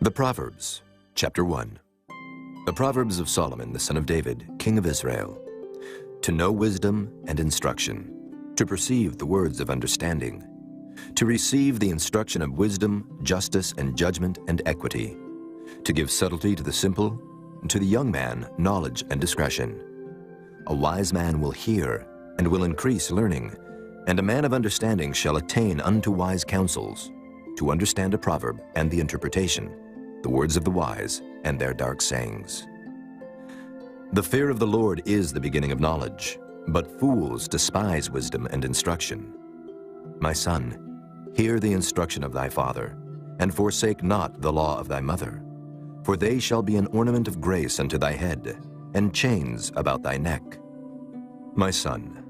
The Proverbs, chapter 1. The Proverbs of Solomon, the son of David, king of Israel. To know wisdom and instruction, to perceive the words of understanding, to receive the instruction of wisdom, justice, and judgment and equity, to give subtlety to the simple, to the young man knowledge and discretion. A wise man will hear and will increase learning, and a man of understanding shall attain unto wise counsels, to understand a proverb and the interpretation, the words of the wise and their dark sayings. The fear of the Lord is the beginning of knowledge, but fools despise wisdom and instruction. My son, hear the instruction of thy father, and forsake not the law of thy mother, for they shall be an ornament of grace unto thy head, and chains about thy neck. My son,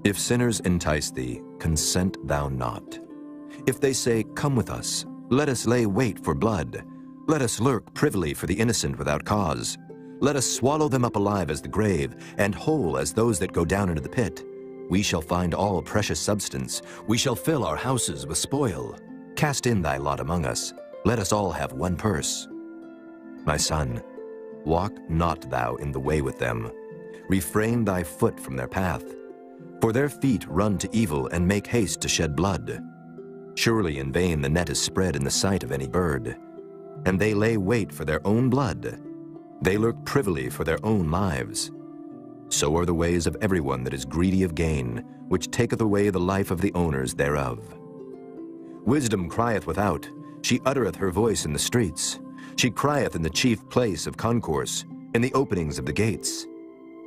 if sinners entice thee, consent thou not. If they say, Come with us, let us lay wait for blood, let us lurk privily for the innocent without cause. Let us swallow them up alive as the grave, and whole as those that go down into the pit. We shall find all precious substance. We shall fill our houses with spoil. Cast in thy lot among us. Let us all have one purse. My son, walk not thou in the way with them. Refrain thy foot from their path. For their feet run to evil and make haste to shed blood. Surely in vain the net is spread in the sight of any bird, and they lay wait for their own blood. They lurk privily for their own lives. So are the ways of everyone that is greedy of gain, which taketh away the life of the owners thereof. Wisdom crieth without, she uttereth her voice in the streets. She crieth in the chief place of concourse, in the openings of the gates.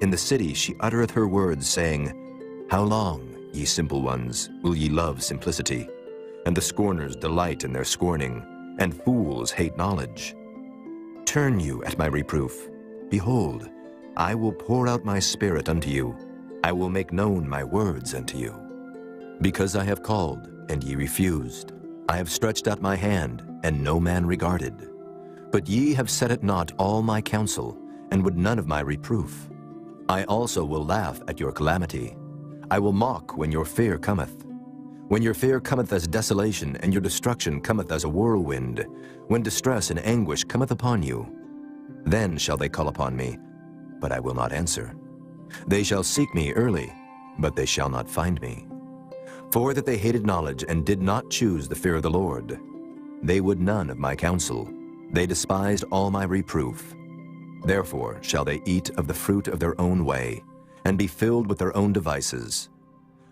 In the city she uttereth her words, saying, How long, ye simple ones, will ye love simplicity? And the scorners delight in their scorning, and fools hate knowledge. Turn you at my reproof. Behold, I will pour out my spirit unto you. I will make known my words unto you. Because I have called, and ye refused. I have stretched out my hand, and no man regarded. But ye have set at naught all my counsel, and would none of my reproof. I also will laugh at your calamity. I will mock when your fear cometh. When your fear cometh as desolation, and your destruction cometh as a whirlwind, when distress and anguish cometh upon you, then shall they call upon me, but I will not answer. They shall seek me early, but they shall not find me. For that they hated knowledge and did not choose the fear of the Lord. They would none of my counsel. They despised all my reproof. Therefore shall they eat of the fruit of their own way, and be filled with their own devices.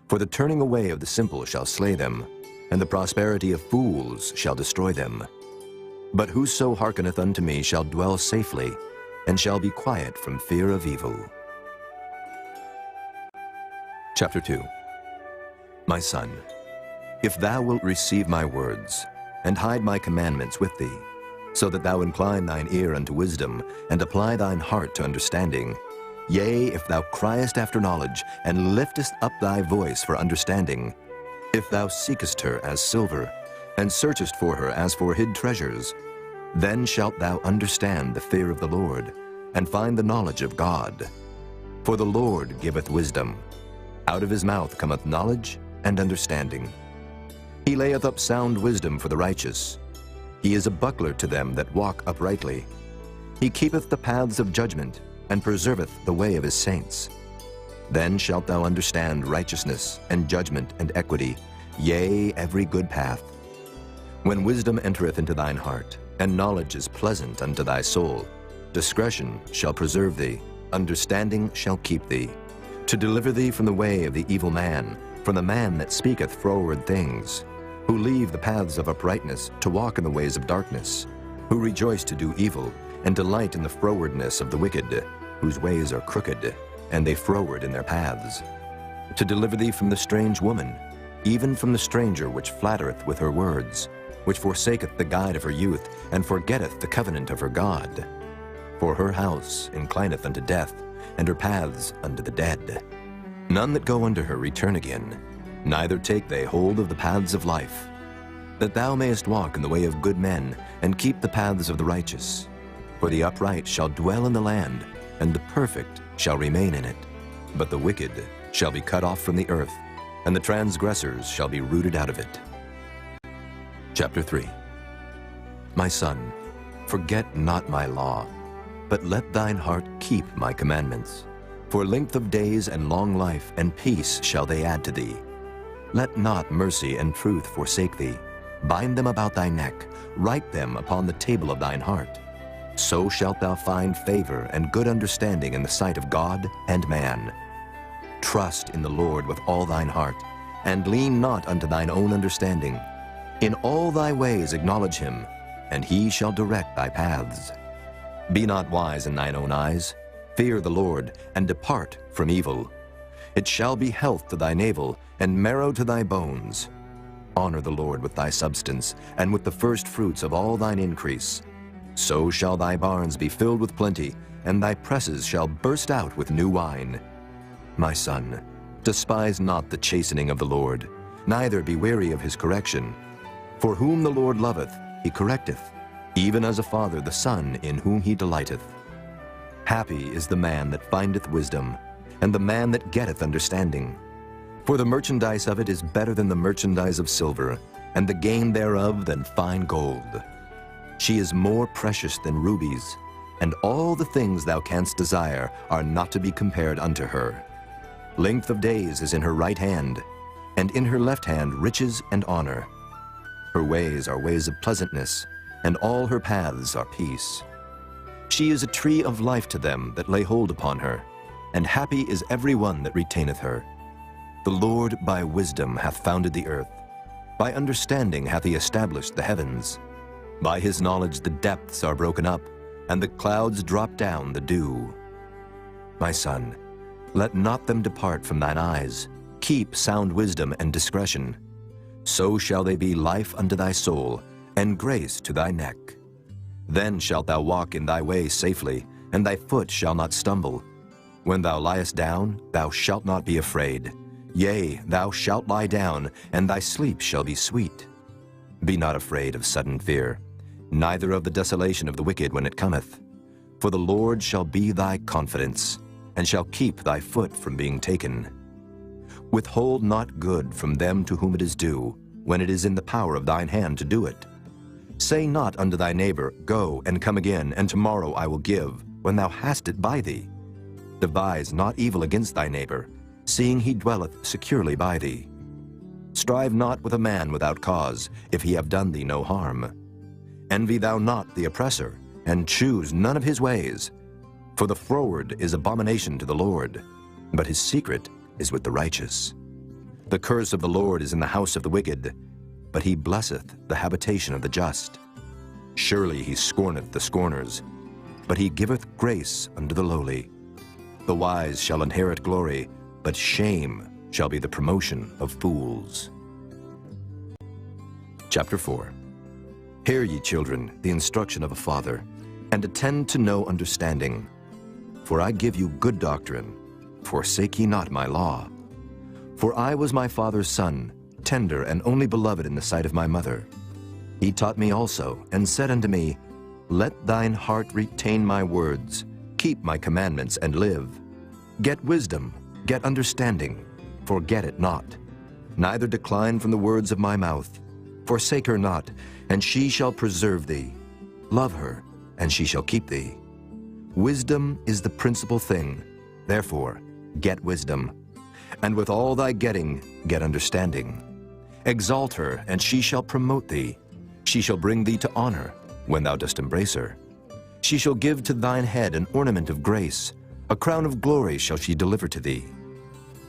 For the turning away of the simple shall slay them, and the prosperity of fools shall destroy them. But whoso hearkeneth unto me shall dwell safely, and shall be quiet from fear of evil. Chapter 2. My son, if thou wilt receive my words, and hide my commandments with thee, so that thou incline thine ear unto wisdom, and apply thine heart to understanding, yea, if thou criest after knowledge, and liftest up thy voice for understanding, if thou seekest her as silver, and searchest for her as for hid treasures, then shalt thou understand the fear of the Lord, and find the knowledge of God. For the Lord giveth wisdom. Out of his mouth cometh knowledge and understanding. He layeth up sound wisdom for the righteous. He is a buckler to them that walk uprightly. He keepeth the paths of judgment, and preserveth the way of his saints. Then shalt thou understand righteousness, and judgment, and equity, yea, every good path. When wisdom entereth into thine heart, and knowledge is pleasant unto thy soul, discretion shall preserve thee, understanding shall keep thee, to deliver thee from the way of the evil man, from the man that speaketh froward things, who leave the paths of uprightness to walk in the ways of darkness, who rejoice to do evil, and delight in the frowardness of the wicked, whose ways are crooked, and they froward in their paths, to deliver thee from the strange woman, even from the stranger which flattereth with her words, which forsaketh the guide of her youth, and forgetteth the covenant of her God. For her house inclineth unto death, and her paths unto the dead. None that go unto her return again, neither take they hold of the paths of life, that thou mayest walk in the way of good men, and keep the paths of the righteous. For the upright shall dwell in the land, and the perfect shall remain in it. But the wicked shall be cut off from the earth, and the transgressors shall be rooted out of it. Chapter 3. My son, Forget not my law, but let thine heart keep my commandments. For length of days and long life and peace shall they add to thee. Let not mercy and truth forsake thee. Bind them about thy neck, write them upon the table of thine heart. So shalt thou find favor and good understanding in the sight of God and man. Trust in the Lord with all thine heart, and lean not unto thine own understanding. In all thy ways acknowledge him, and he shall direct thy paths. Be not wise in thine own eyes. Fear the Lord, and depart from evil. It shall be health to thy navel, and marrow to thy bones. Honor the Lord with thy substance, and with the first fruits of all thine increase. So shall thy barns be filled with plenty, and thy presses shall burst out with new wine. My son, despise not the chastening of the Lord, neither be weary of his correction. For whom the Lord loveth, he correcteth, even as a father the son in whom he delighteth. Happy is the man that findeth wisdom, and the man that getteth understanding. For the merchandise of it is better than the merchandise of silver, and the gain thereof than fine gold. She is more precious than rubies, and all the things thou canst desire are not to be compared unto her. Length of days is in her right hand, and in her left hand riches and honor. Her ways are ways of pleasantness, and all her paths are peace. She is a tree of life to them that lay hold upon her, and happy is every one that retaineth her. The Lord by wisdom hath founded the earth. By understanding hath he established the heavens. By his knowledge the depths are broken up, and the clouds drop down the dew. My son, let not them depart from thine eyes. Keep sound wisdom and discretion. So shall they be life unto thy soul, and grace to thy neck. Then shalt thou walk in thy way safely, and thy foot shall not stumble. When thou liest down, thou shalt not be afraid. Yea, thou shalt lie down, and thy sleep shall be sweet. Be not afraid of sudden fear, neither of the desolation of the wicked when it cometh. For the Lord shall be thy confidence, and shall keep thy foot from being taken. Withhold not good from them to whom it is due, when it is in the power of thine hand to do it. Say not unto thy neighbor, Go and come again, and tomorrow I will give, when thou hast it by thee. Devise not evil against thy neighbor, seeing he dwelleth securely by thee. Strive not with a man without cause, if he have done thee no harm. Envy thou not the oppressor, and choose none of his ways. For the froward is abomination to the Lord, but his secret is with the righteous. The curse of the Lord is in the house of the wicked, but he blesseth the habitation of the just. Surely he scorneth the scorners, but he giveth grace unto the lowly. The wise shall inherit glory, but shame shall be the promotion of fools. Chapter 4. Hear ye, children, the instruction of a father, and attend to know understanding. For I give you good doctrine. Forsake ye not my law. For I was my father's son, tender and only beloved in the sight of my mother. He taught me also, and said unto me, Let thine heart retain my words, keep my commandments, and live. Get wisdom, get understanding, forget it not. Neither decline from the words of my mouth. Forsake her not, and she shall preserve thee. Love her, and she shall keep thee. Wisdom is the principal thing. Therefore, get wisdom. And with all thy getting, get understanding. Exalt her, and she shall promote thee. She shall bring thee to honor, when thou dost embrace her. She shall give to thine head an ornament of grace. A crown of glory shall she deliver to thee.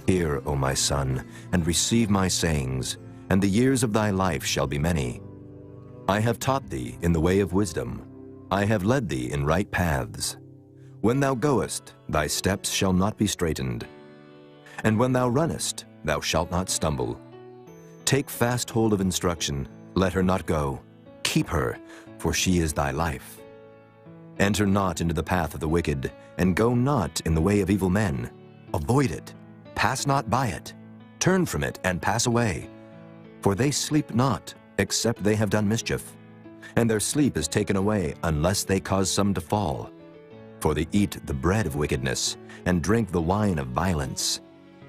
Hear, O my son, and receive my sayings, and the years of thy life shall be many. I have taught thee in the way of wisdom. I have led thee in right paths. When thou goest, thy steps shall not be straitened. And when thou runnest, thou shalt not stumble. Take fast hold of instruction, let her not go. Keep her, for she is thy life. Enter not into the path of the wicked, and go not in the way of evil men. Avoid it, pass not by it. Turn from it, and pass away. For they sleep not, except they have done mischief. And their sleep is taken away, unless they cause some to fall. For they eat the bread of wickedness, and drink the wine of violence.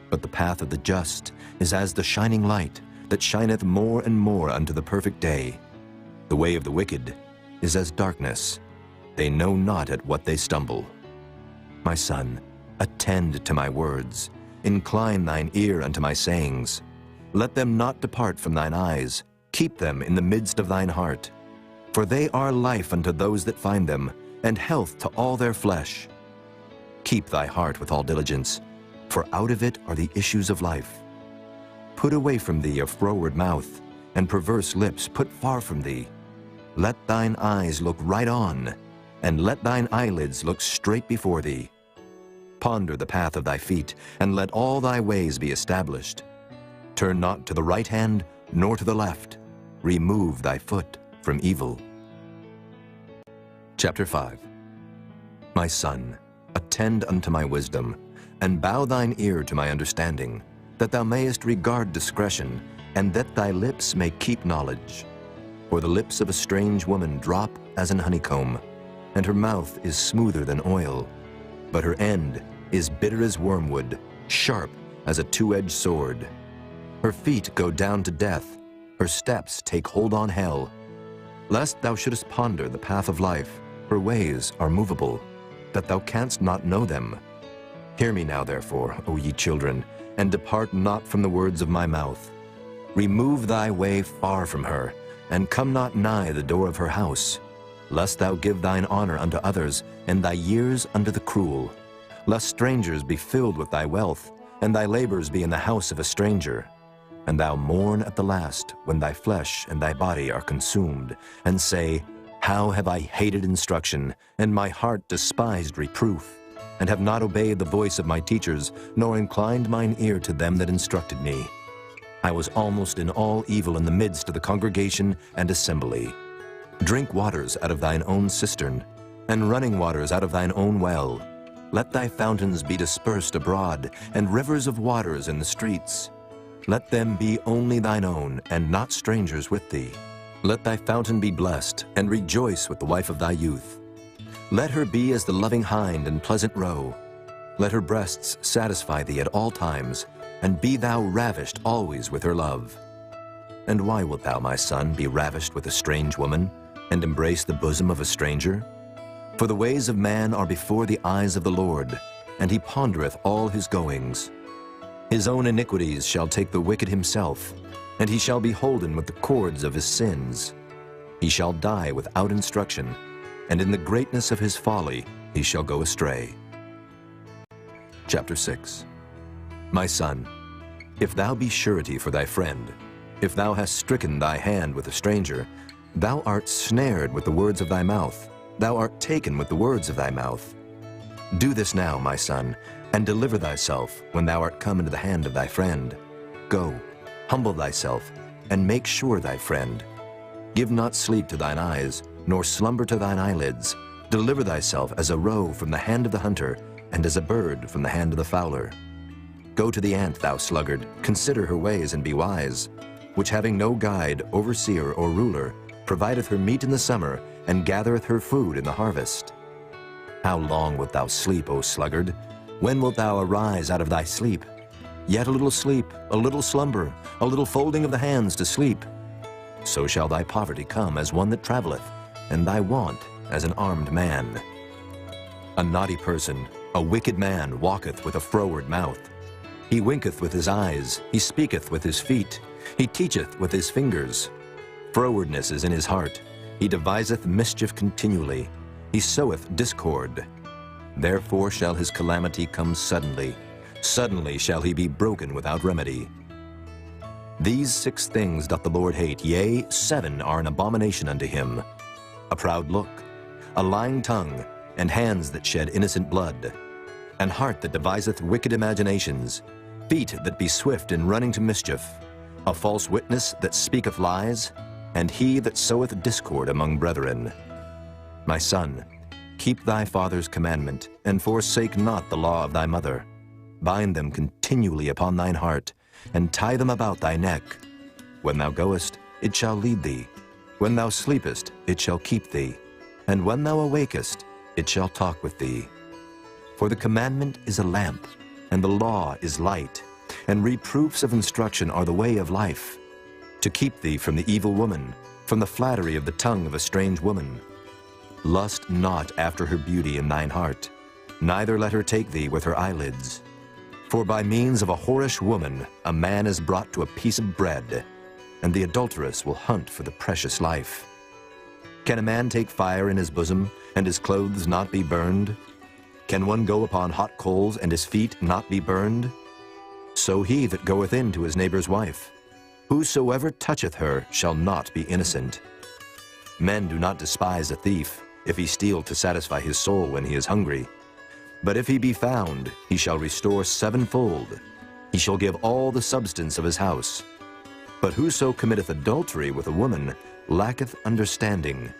But the path of the just is as the shining light, that shineth more and more unto the perfect day. The way of the wicked is as darkness, They know not at what they stumble. My son, attend to my words. Incline thine ear unto my sayings. Let them not depart from thine eyes. Keep them in the midst of thine heart. For they are life unto those that find them, and health to all their flesh. Keep thy heart with all diligence, for out of it are the issues of life. Put away from thee a froward mouth, and perverse lips put far from thee. Let thine eyes look right on, and let thine eyelids look straight before thee. Ponder the path of thy feet, and let all thy ways be established. Turn not to the right hand, nor to the left. Remove thy foot from evil. Chapter 5. My son, attend unto my wisdom, and bow thine ear to my understanding, that thou mayest regard discretion, and that thy lips may keep knowledge. For the lips of a strange woman drop as an honeycomb, and her mouth is smoother than oil, but her end is bitter as wormwood, sharp as a two-edged sword. Her feet go down to death, her steps take hold on hell. Lest thou shouldest ponder the path of life, her ways are movable, that thou canst not know them. Hear me now, therefore, O ye children, and depart not from the words of my mouth. Remove thy way far from her, and come not nigh the door of her house, lest thou give thine honor unto others, and thy years unto the cruel. Lest strangers be filled with thy wealth, and thy labors be in the house of a stranger. And thou mourn at the last, when thy flesh and thy body are consumed, and say, How have I hated instruction, and my heart despised reproof, and have not obeyed the voice of my teachers, nor inclined mine ear to them that instructed me. I was almost in all evil in the midst of the congregation and assembly. Drink waters out of thine own cistern, and running waters out of thine own well. Let thy fountains be dispersed abroad, and rivers of waters in the streets. Let them be only thine own, and not strangers with thee. Let thy fountain be blessed, and rejoice with the wife of thy youth. Let her be as the loving hind and pleasant roe. Let her breasts satisfy thee at all times, and be thou ravished always with her love. And why wilt thou, my son, be ravished with a strange woman, and embrace the bosom of a stranger? For the ways of man are before the eyes of the Lord, and he pondereth all his goings. His own iniquities shall take the wicked himself, and he shall be holden with the cords of his sins. He shall die without instruction, and in the greatness of his folly he shall go astray. Chapter 6. My son, if thou be surety for thy friend, if thou hast stricken thy hand with a stranger, thou art snared with the words of thy mouth, thou art taken with the words of thy mouth. Do this now, my son, and deliver thyself when thou art come into the hand of thy friend. Go, humble thyself, and make sure thy friend. Give not sleep to thine eyes, nor slumber to thine eyelids. Deliver thyself as a roe from the hand of the hunter, and as a bird from the hand of the fowler. Go to the ant, thou sluggard, consider her ways and be wise, which having no guide, overseer, or ruler, provideth her meat in the summer, and gathereth her food in the harvest. How long wilt thou sleep, O sluggard? When wilt thou arise out of thy sleep? Yet a little sleep, a little slumber, a little folding of the hands to sleep. So shall thy poverty come as one that travelleth, and thy want as an armed man. A naughty person, a wicked man, walketh with a froward mouth. He winketh with his eyes, he speaketh with his feet, he teacheth with his fingers. Frowardness is in his heart, he deviseth mischief continually, he soweth discord. Therefore shall his calamity come suddenly, suddenly shall he be broken without remedy. These 6 things doth the Lord hate, yea, 7 are an abomination unto him: a proud look, a lying tongue, and hands that shed innocent blood, an heart that deviseth wicked imaginations, feet that be swift in running to mischief, a false witness that speaketh lies, and he that soweth discord among brethren. My son, keep thy father's commandment, and forsake not the law of thy mother. Bind them continually upon thine heart, and tie them about thy neck. When thou goest, it shall lead thee. When thou sleepest, it shall keep thee. And when thou awakest, it shall talk with thee. For the commandment is a lamp, and the law is light, and reproofs of instruction are the way of life, to keep thee from the evil woman, from the flattery of the tongue of a strange woman. Lust not after her beauty in thine heart, neither let her take thee with her eyelids. For by means of a whorish woman a man is brought to a piece of bread, and the adulteress will hunt for the precious life. Can a man take fire in his bosom, and his clothes not be burned? Can one go upon hot coals, and his feet not be burned? So he that goeth in to his neighbor's wife, whosoever toucheth her shall not be innocent. Men do not despise a thief, if he steal to satisfy his soul when he is hungry. But if he be found, he shall restore sevenfold. He shall give all the substance of his house. But whoso committeth adultery with a woman lacketh understanding.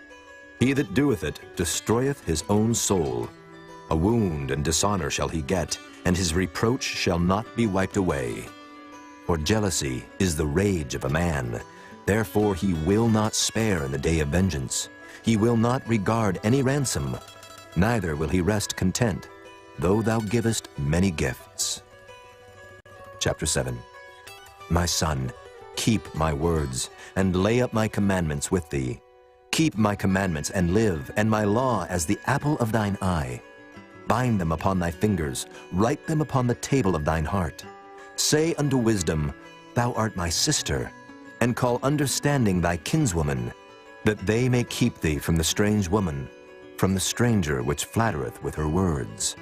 He that doeth it destroyeth his own soul. A wound and dishonor shall he get, and his reproach shall not be wiped away. For jealousy is the rage of a man. Therefore he will not spare in the day of vengeance. He will not regard any ransom, neither will he rest content, though thou givest many gifts. Chapter 7. My son, keep my words, and lay up my commandments with thee. Keep my commandments and live, and my law as the apple of thine eye. Bind them upon thy fingers, write them upon the table of thine heart. Say unto wisdom, Thou art my sister, and call understanding thy kinswoman, that they may keep thee from the strange woman, from the stranger which flattereth with her words.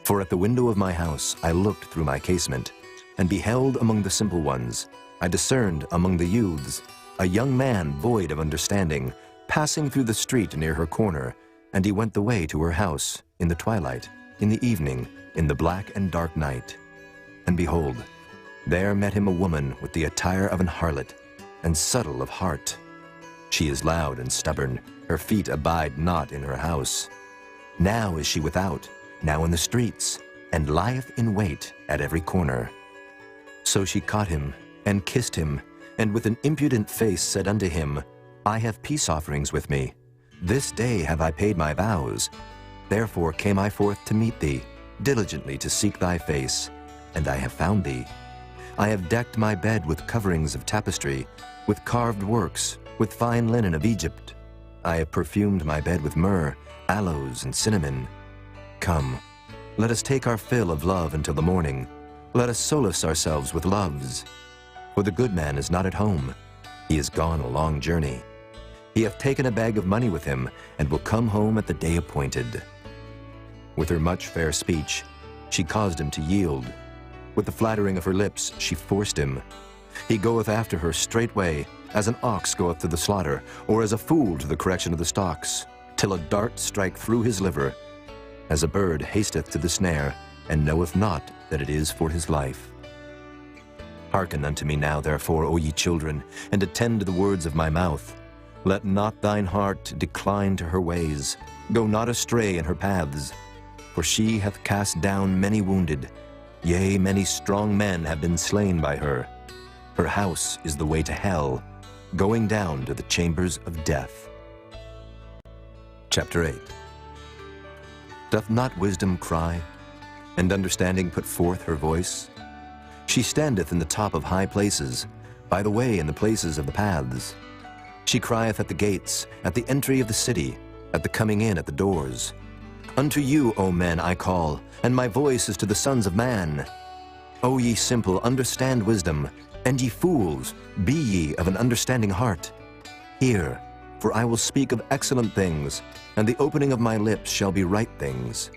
For at the window of my house I looked through my casement, and beheld among the simple ones, I discerned among the youths, a young man void of understanding, passing through the street near her corner, and he went the way to her house, in the twilight, in the evening, in the black and dark night. And behold, there met him a woman with the attire of an harlot, and subtle of heart. She is loud and stubborn, her feet abide not in her house. Now is she without, now in the streets, and lieth in wait at every corner. So she caught him, and kissed him, and with an impudent face said unto him, I have peace offerings with me. This day have I paid my vows. Therefore came I forth to meet thee, diligently to seek thy face, and I have found thee. I have decked my bed with coverings of tapestry, with carved works, with fine linen of Egypt. I have perfumed my bed with myrrh, aloes, and cinnamon. Come, let us take our fill of love until the morning. Let us solace ourselves with loves. For the good man is not at home. He is gone a long journey. He hath taken a bag of money with him, and will come home at the day appointed. With her much fair speech, she caused him to yield. With the flattering of her lips, she forced him. He goeth after her straightway, as an ox goeth to the slaughter, or as a fool to the correction of the stocks, till a dart strike through his liver, as a bird hasteth to the snare, and knoweth not that it is for his life. Hearken unto me now, therefore, O ye children, and attend to the words of my mouth. Let not thine heart decline to her ways. Go not astray in her paths. For she hath cast down many wounded. Yea, many strong men have been slain by her. Her house is the way to hell, going down to the chambers of death. Chapter 8. Doth not wisdom cry, and understanding put forth her voice? She standeth in the top of high places, by the way in the places of the paths. She crieth at the gates, at the entry of the city, at the coming in at the doors. Unto you, O men, I call, and my voice is to the sons of man. O ye simple, understand wisdom, and ye fools, be ye of an understanding heart. Hear, for I will speak of excellent things, and the opening of my lips shall be right things.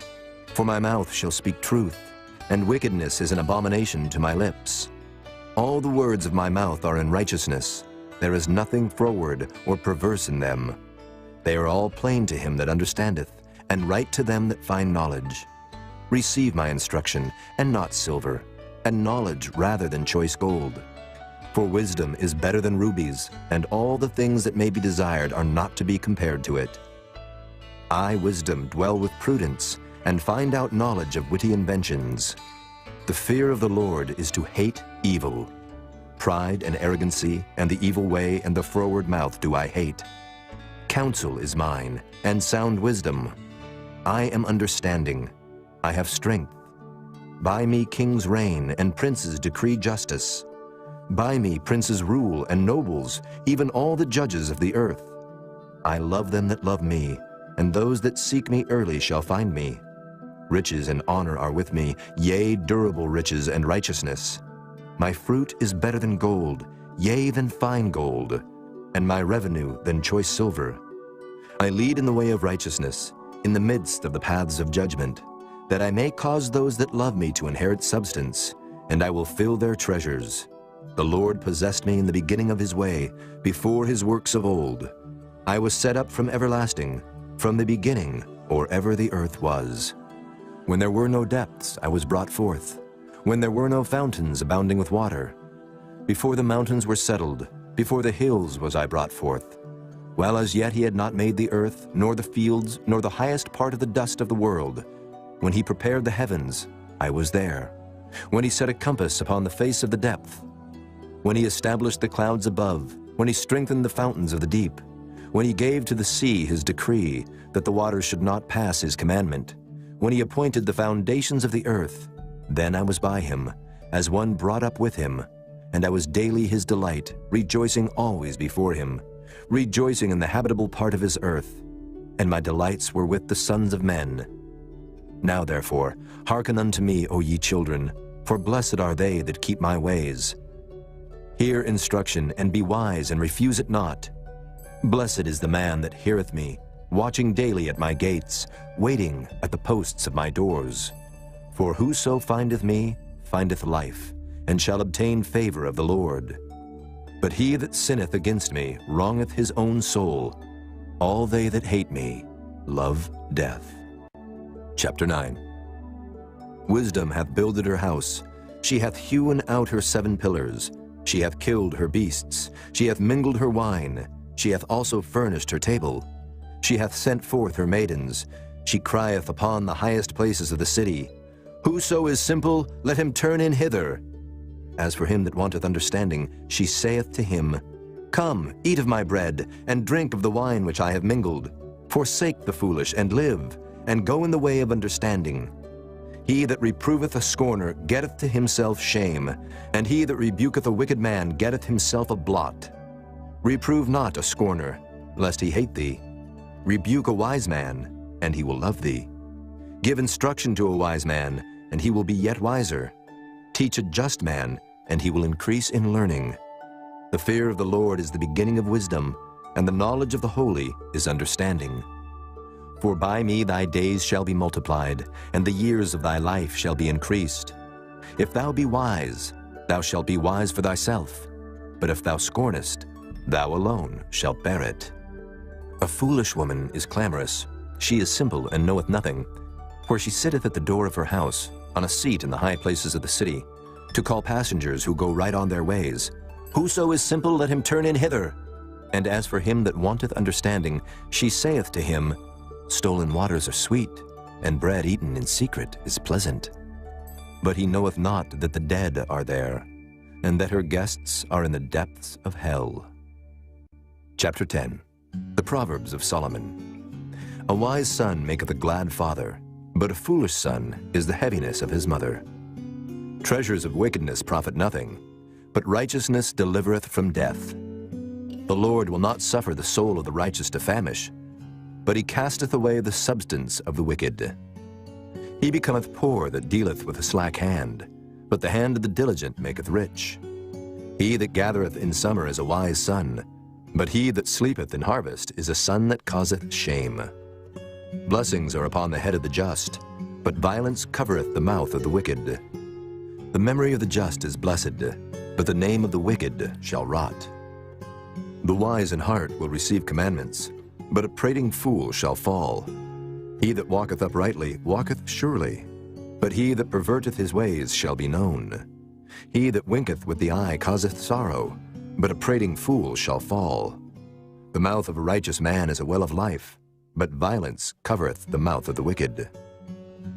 For my mouth shall speak truth, and wickedness is an abomination to my lips. All the words of my mouth are in righteousness. There is nothing froward or perverse in them. They are all plain to him that understandeth, and right to them that find knowledge. Receive my instruction, and not silver, and knowledge rather than choice gold. For wisdom is better than rubies, and all the things that may be desired are not to be compared to it. I, wisdom, dwell with prudence, and find out knowledge of witty inventions. The fear of the Lord is to hate evil. Pride and arrogancy, and the evil way, and the froward mouth do I hate. Counsel is mine, and sound wisdom. I am understanding. I have strength. By me kings reign, and princes decree justice. By me princes rule, and nobles, even all the judges of the earth. I love them that love me, and those that seek me early shall find me. Riches and honor are with me, yea, durable riches and righteousness. My fruit is better than gold, yea, than fine gold, and my revenue than choice silver. I lead in the way of righteousness, in the midst of the paths of judgment, that I may cause those that love me to inherit substance, and I will fill their treasures. The Lord possessed me in the beginning of his way, before his works of old. I was set up from everlasting, from the beginning, or ever the earth was. When there were no depths, I was brought forth, when there were no fountains abounding with water. Before the mountains were settled, before the hills was I brought forth. While as yet he had not made the earth, nor the fields, nor the highest part of the dust of the world. When he prepared the heavens, I was there. When he set a compass upon the face of the depth. When he established the clouds above, when he strengthened the fountains of the deep. When he gave to the sea his decree, that the waters should not pass his commandment. When he appointed the foundations of the earth, then I was by him, as one brought up with him, and I was daily his delight, rejoicing always before him, rejoicing in the habitable part of his earth, and my delights were with the sons of men. Now therefore, hearken unto me, O ye children, for blessed are they that keep my ways. Hear instruction, and be wise, and refuse it not. Blessed is the man that heareth me, watching daily at my gates, waiting at the posts of my doors. For whoso findeth me, findeth life, and shall obtain favor of the Lord. But he that sinneth against me wrongeth his own soul. All they that hate me love death. Chapter 9. Wisdom hath builded her house. She hath hewn out her 7 pillars. She hath killed her beasts. She hath mingled her wine. She hath also furnished her table. She hath sent forth her maidens. She crieth upon the highest places of the city. Whoso is simple, let him turn in hither. As for him that wanteth understanding, she saith to him, Come, eat of my bread, and drink of the wine which I have mingled. Forsake the foolish, and live, and go in the way of understanding. He that reproveth a scorner getteth to himself shame, and he that rebuketh a wicked man getteth himself a blot. Reprove not a scorner, lest he hate thee. Rebuke a wise man, and he will love thee. Give instruction to a wise man, and he will be yet wiser. Teach a just man, and he will increase in learning. The fear of the Lord is the beginning of wisdom, and the knowledge of the holy is understanding. For by me thy days shall be multiplied, and the years of thy life shall be increased. If thou be wise, thou shalt be wise for thyself. But if thou scornest, thou alone shalt bear it. A foolish woman is clamorous. She is simple and knoweth nothing. For she sitteth at the door of her house, on a seat in the high places of the city, to call passengers who go right on their ways. Whoso is simple, let him turn in hither. And as for him that wanteth understanding, she saith to him, Stolen waters are sweet, and bread eaten in secret is pleasant. But he knoweth not that the dead are there, and that her guests are in the depths of hell. Chapter 10. The Proverbs of Solomon. A wise son maketh a glad father, but a foolish son is the heaviness of his mother. Treasures of wickedness profit nothing, but righteousness delivereth from death. The Lord will not suffer the soul of the righteous to famish, but he casteth away the substance of the wicked. He becometh poor that dealeth with a slack hand, but the hand of the diligent maketh rich. He that gathereth in summer is a wise son, but he that sleepeth in harvest is a son that causeth shame. Blessings are upon the head of the just, but violence covereth the mouth of the wicked. The memory of the just is blessed, but the name of the wicked shall rot. The wise in heart will receive commandments, but a prating fool shall fall. He that walketh uprightly walketh surely, but he that perverteth his ways shall be known. He that winketh with the eye causeth sorrow, but a prating fool shall fall. The mouth of a righteous man is a well of life, but violence covereth the mouth of the wicked.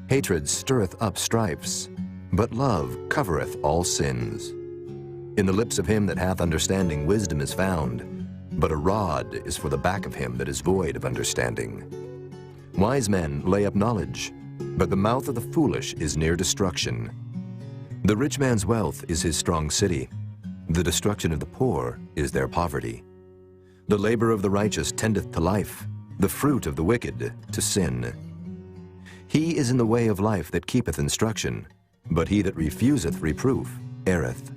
Hatred stirreth up strifes, but love covereth all sins. In the lips of him that hath understanding wisdom is found, but a rod is for the back of him that is void of understanding. Wise men lay up knowledge, but the mouth of the foolish is near destruction. The rich man's wealth is his strong city. The destruction of the poor is their poverty. The labor of the righteous tendeth to life, the fruit of the wicked to sin. He is in the way of life that keepeth instruction, but he that refuseth reproof erreth.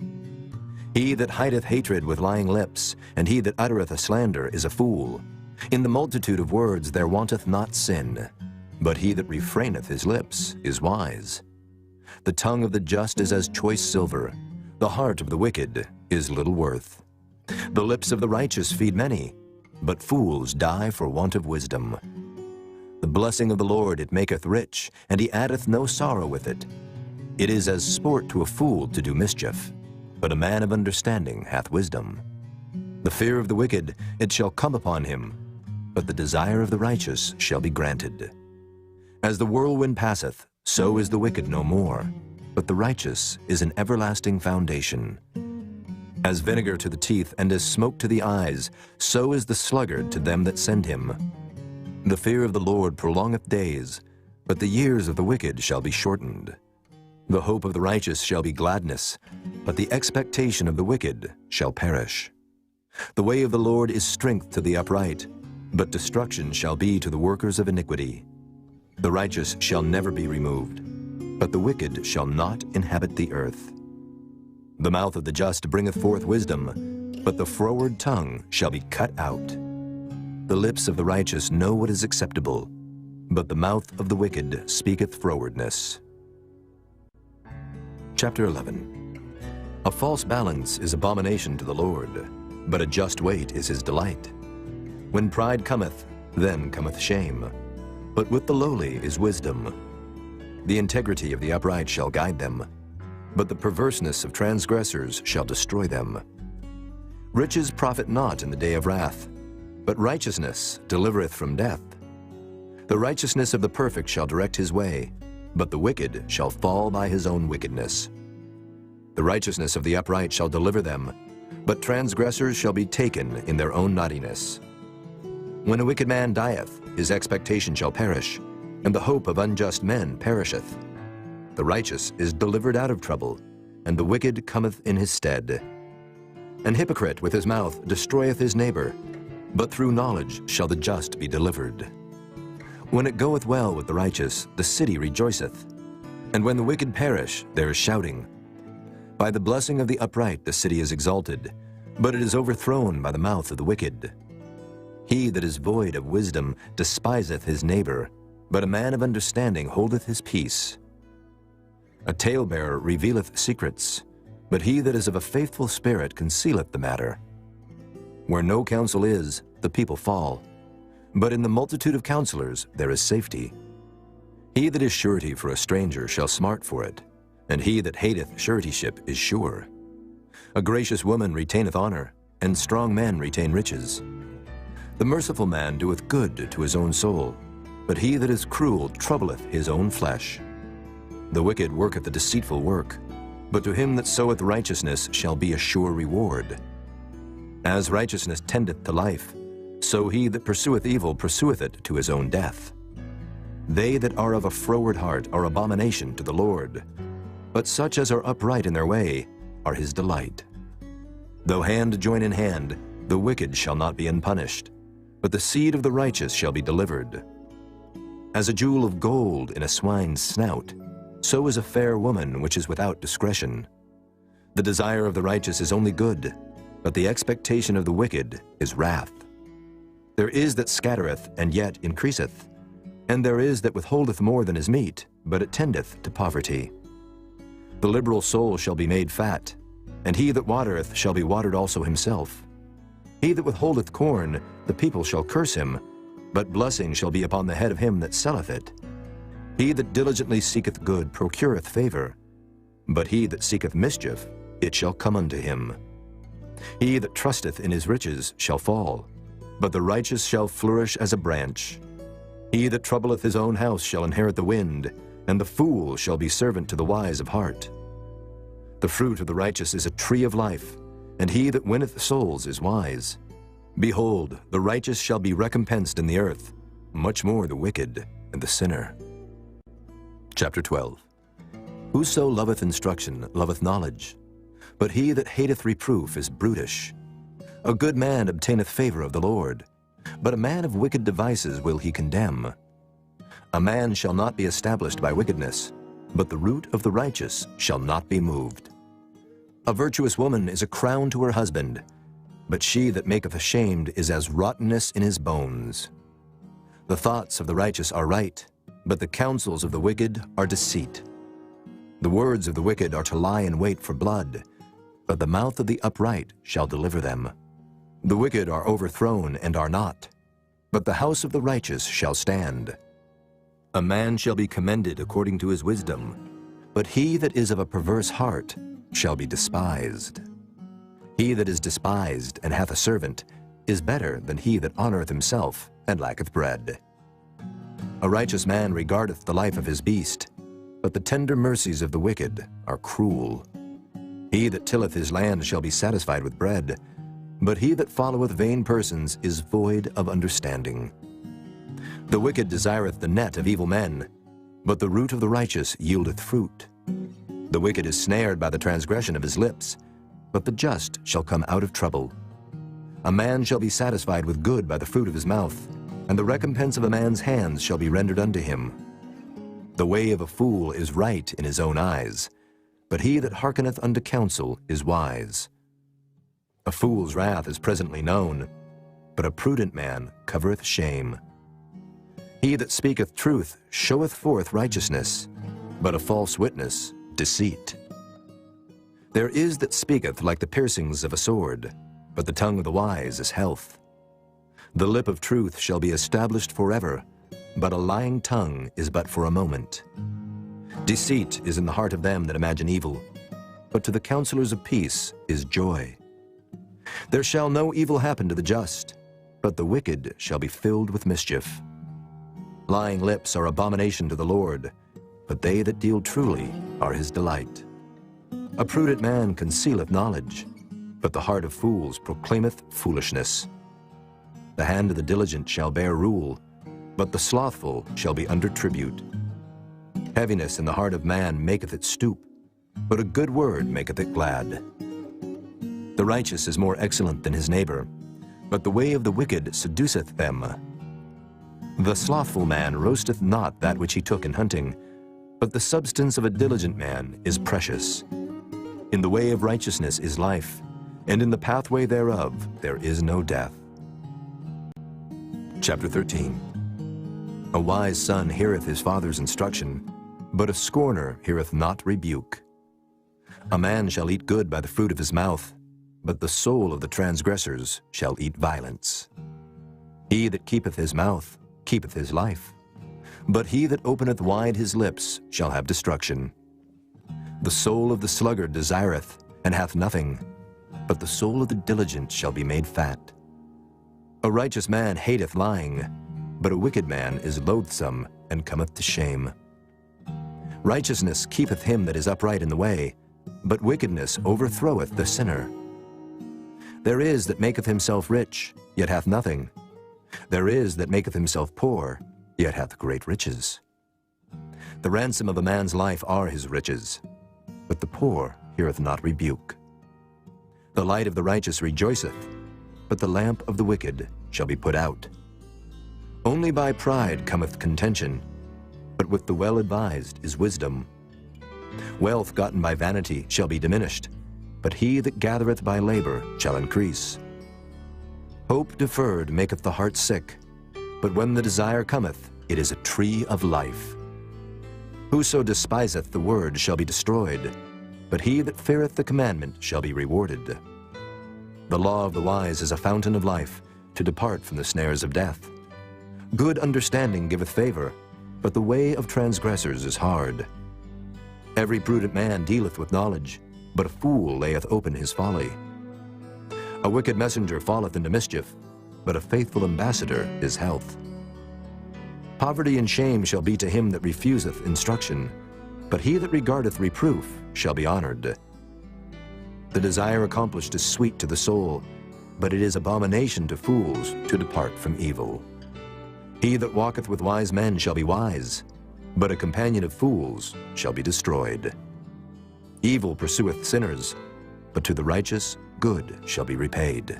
He that hideth hatred with lying lips, and he that uttereth a slander is a fool. In the multitude of words there wanteth not sin, but he that refraineth his lips is wise. The tongue of the just is as choice silver, the heart of the wicked is little worth. The lips of the righteous feed many, but fools die for want of wisdom. The blessing of the Lord it maketh rich, and he addeth no sorrow with it. It is as sport to a fool to do mischief, but a man of understanding hath wisdom. The fear of the wicked it shall come upon him, but the desire of the righteous shall be granted. As the whirlwind passeth, so is the wicked no more, but the righteous is an everlasting foundation. As vinegar to the teeth and as smoke to the eyes, so is the sluggard to them that send him. The fear of the Lord prolongeth days, but the years of the wicked shall be shortened. The hope of the righteous shall be gladness, but the expectation of the wicked shall perish. The way of the Lord is strength to the upright, but destruction shall be to the workers of iniquity. The righteous shall never be removed, but the wicked shall not inhabit the earth. The mouth of the just bringeth forth wisdom, but the froward tongue shall be cut out. The lips of the righteous know what is acceptable, but the mouth of the wicked speaketh frowardness. Chapter 11. A false balance is abomination to the Lord, but a just weight is his delight. When pride cometh, then cometh shame, but with the lowly is wisdom. The integrity of the upright shall guide them, but the perverseness of transgressors shall destroy them. Riches profit not in the day of wrath, but righteousness delivereth from death. The righteousness of the perfect shall direct his way, but the wicked shall fall by his own wickedness. The righteousness of the upright shall deliver them, but transgressors shall be taken in their own naughtiness. When a wicked man dieth, his expectation shall perish, and the hope of unjust men perisheth. The righteous is delivered out of trouble, and the wicked cometh in his stead. An hypocrite with his mouth destroyeth his neighbor, but through knowledge shall the just be delivered. When it goeth well with the righteous, the city rejoiceth, and when the wicked perish, there is shouting. By the blessing of the upright the city is exalted, but it is overthrown by the mouth of the wicked. He that is void of wisdom despiseth his neighbor, but a man of understanding holdeth his peace. A talebearer revealeth secrets, but he that is of a faithful spirit concealeth the matter. Where no counsel is, the people fall, but in the multitude of counselors there is safety. He that is surety for a stranger shall smart for it, and he that hateth suretyship is sure. A gracious woman retaineth honor, and strong men retain riches. The merciful man doeth good to his own soul, but he that is cruel troubleth his own flesh. The wicked worketh a deceitful work, but to him that soweth righteousness shall be a sure reward. As righteousness tendeth to life, so he that pursueth evil pursueth it to his own death. They that are of a froward heart are abomination to the Lord, but such as are upright in their way are his delight. Though hand join in hand, the wicked shall not be unpunished, but the seed of the righteous shall be delivered. As a jewel of gold in a swine's snout, so is a fair woman which is without discretion. The desire of the righteous is only good, but the expectation of the wicked is wrath. There is that scattereth, and yet increaseth, and there is that withholdeth more than is meet, but it tendeth to poverty. The liberal soul shall be made fat, and he that watereth shall be watered also himself. He that withholdeth corn, the people shall curse him, but blessing shall be upon the head of him that selleth it. He that diligently seeketh good procureth favor, but he that seeketh mischief, it shall come unto him. He that trusteth in his riches shall fall, but the righteous shall flourish as a branch. He that troubleth his own house shall inherit the wind, and the fool shall be servant to the wise of heart. The fruit of the righteous is a tree of life, and he that winneth souls is wise. Behold, the righteous shall be recompensed in the earth, much more the wicked and the sinner. Chapter 12. Whoso loveth instruction loveth knowledge, but he that hateth reproof is brutish. A good man obtaineth favor of the Lord, But a man of wicked devices will he condemn. A man shall not be established by wickedness, but the root of the righteous shall not be moved. A virtuous woman is a crown to her husband, but she that maketh ashamed is as rottenness in his bones. The thoughts of the righteous are right, but the counsels of the wicked are deceit. The words of the wicked are to lie in wait for blood, but the mouth of the upright shall deliver them. The wicked are overthrown and are not, but the house of the righteous shall stand. A man shall be commended according to his wisdom, but he that is of a perverse heart shall be despised. He that is despised and hath a servant is better than he that honoureth himself and lacketh bread. A righteous man regardeth the life of his beast, but the tender mercies of the wicked are cruel. He that tilleth his land shall be satisfied with bread, but he that followeth vain persons is void of understanding. The wicked desireth the net of evil men, but the root of the righteous yieldeth fruit. The wicked is snared by the transgression of his lips, but the just shall come out of trouble. A man shall be satisfied with good by the fruit of his mouth, and the recompense of a man's hands shall be rendered unto him. The way of a fool is right in his own eyes, but he that hearkeneth unto counsel is wise. A fool's wrath is presently known, but a prudent man covereth shame. He that speaketh truth showeth forth righteousness, but a false witness deceit. There is that speaketh like the piercings of a sword, but the tongue of the wise is health. The lip of truth shall be established forever, but a lying tongue is but for a moment. Deceit is in the heart of them that imagine evil, but to the counselors of peace is joy. There shall no evil happen to the just, but the wicked shall be filled with mischief. Lying lips are abomination to the Lord, but they that deal truly are his delight. A prudent man concealeth knowledge, but the heart of fools proclaimeth foolishness. The hand of the diligent shall bear rule, but the slothful shall be under tribute. Heaviness in the heart of man maketh it stoop, but a good word maketh it glad. The righteous is more excellent than his neighbor, but the way of the wicked seduceth them. The slothful man roasteth not that which he took in hunting, but the substance of a diligent man is precious. In the way of righteousness is life, and in the pathway thereof there is no death. Chapter 13. A wise son heareth his father's instruction, but a scorner heareth not rebuke. A man shall eat good by the fruit of his mouth, but the soul of the transgressors shall eat violence. He that keepeth his mouth keepeth his life, but he that openeth wide his lips shall have destruction. The soul of the sluggard desireth, and hath nothing, but the soul of the diligent shall be made fat. A righteous man hateth lying, but a wicked man is loathsome and cometh to shame. Righteousness keepeth him that is upright in the way, but wickedness overthroweth the sinner. There is that maketh himself rich, yet hath nothing. There is that maketh himself poor, yet hath great riches. The ransom of a man's life are his riches, but the poor heareth not rebuke. The light of the righteous rejoiceth, but the lamp of the wicked shall be put out. Only by pride cometh contention, but with the well-advised is wisdom. Wealth gotten by vanity shall be diminished, but he that gathereth by labor shall increase. Hope deferred maketh the heart sick, but when the desire cometh, it is a tree of life. Whoso despiseth the word shall be destroyed, but he that feareth the commandment shall be rewarded. The law of the wise is a fountain of life, to depart from the snares of death. Good understanding giveth favor, but the way of transgressors is hard. Every prudent man dealeth with knowledge, but a fool layeth open his folly. A wicked messenger falleth into mischief, but a faithful ambassador is health. Poverty and shame shall be to him that refuseth instruction, but he that regardeth reproof shall be honored. The desire accomplished is sweet to the soul, but it is abomination to fools to depart from evil. He that walketh with wise men shall be wise, but a companion of fools shall be destroyed. Evil pursueth sinners, but to the righteous good shall be repaid.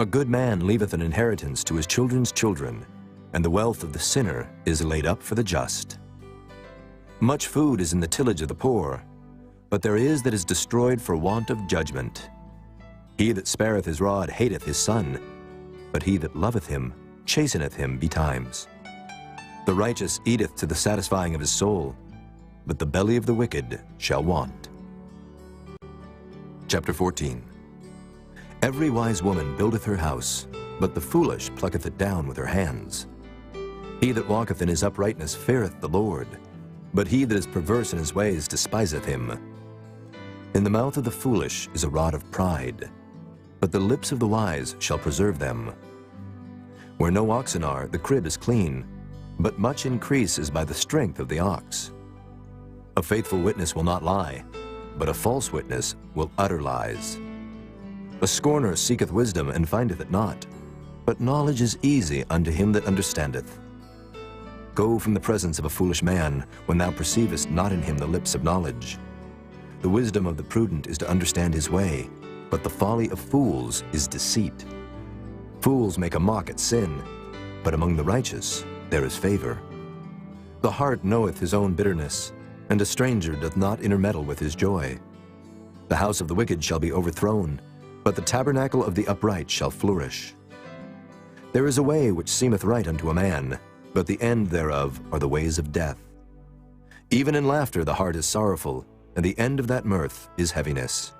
A good man leaveth an inheritance to his children's children, and the wealth of the sinner is laid up for the just. Much food is in the tillage of the poor, but there is that is destroyed for want of judgment. He that spareth his rod hateth his son, but he that loveth him chasteneth him betimes. The righteous eateth to the satisfying of his soul, but the belly of the wicked shall want. Chapter 14. Every wise woman buildeth her house, but the foolish plucketh it down with her hands. He that walketh in his uprightness feareth the Lord, but he that is perverse in his ways despiseth him. In the mouth of the foolish is a rod of pride, but the lips of the wise shall preserve them. Where no oxen are, the crib is clean, but much increase is by the strength of the ox. A faithful witness will not lie, but a false witness will utter lies. A scorner seeketh wisdom and findeth it not, but knowledge is easy unto him that understandeth. Go from the presence of a foolish man, when thou perceivest not in him the lips of knowledge. The wisdom of the prudent is to understand his way, but the folly of fools is deceit. Fools make a mock at sin, but among the righteous there is favor. The heart knoweth his own bitterness, and a stranger doth not intermeddle with his joy. The house of the wicked shall be overthrown, but the tabernacle of the upright shall flourish. There is a way which seemeth right unto a man, but the end thereof are the ways of death. Even in laughter the heart is sorrowful, and the end of that mirth is heaviness.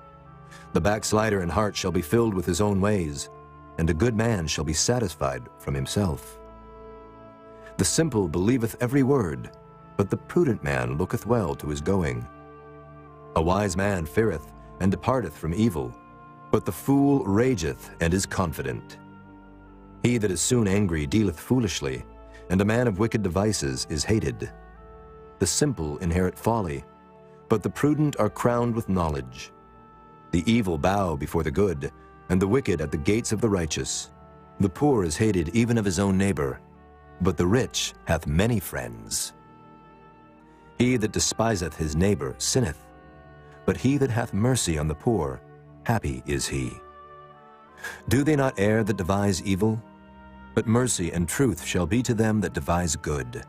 The backslider in heart shall be filled with his own ways, and a good man shall be satisfied from himself. The simple believeth every word, but the prudent man looketh well to his going. A wise man feareth and departeth from evil, but the fool rageth and is confident. He that is soon angry dealeth foolishly, and a man of wicked devices is hated. The simple inherit folly, but the prudent are crowned with knowledge. The evil bow before the good, and the wicked at the gates of the righteous. The poor is hated even of his own neighbor, but the rich hath many friends. He that despiseth his neighbor sinneth, but he that hath mercy on the poor, happy is he. Do they not err that devise evil? But mercy and truth shall be to them that devise good.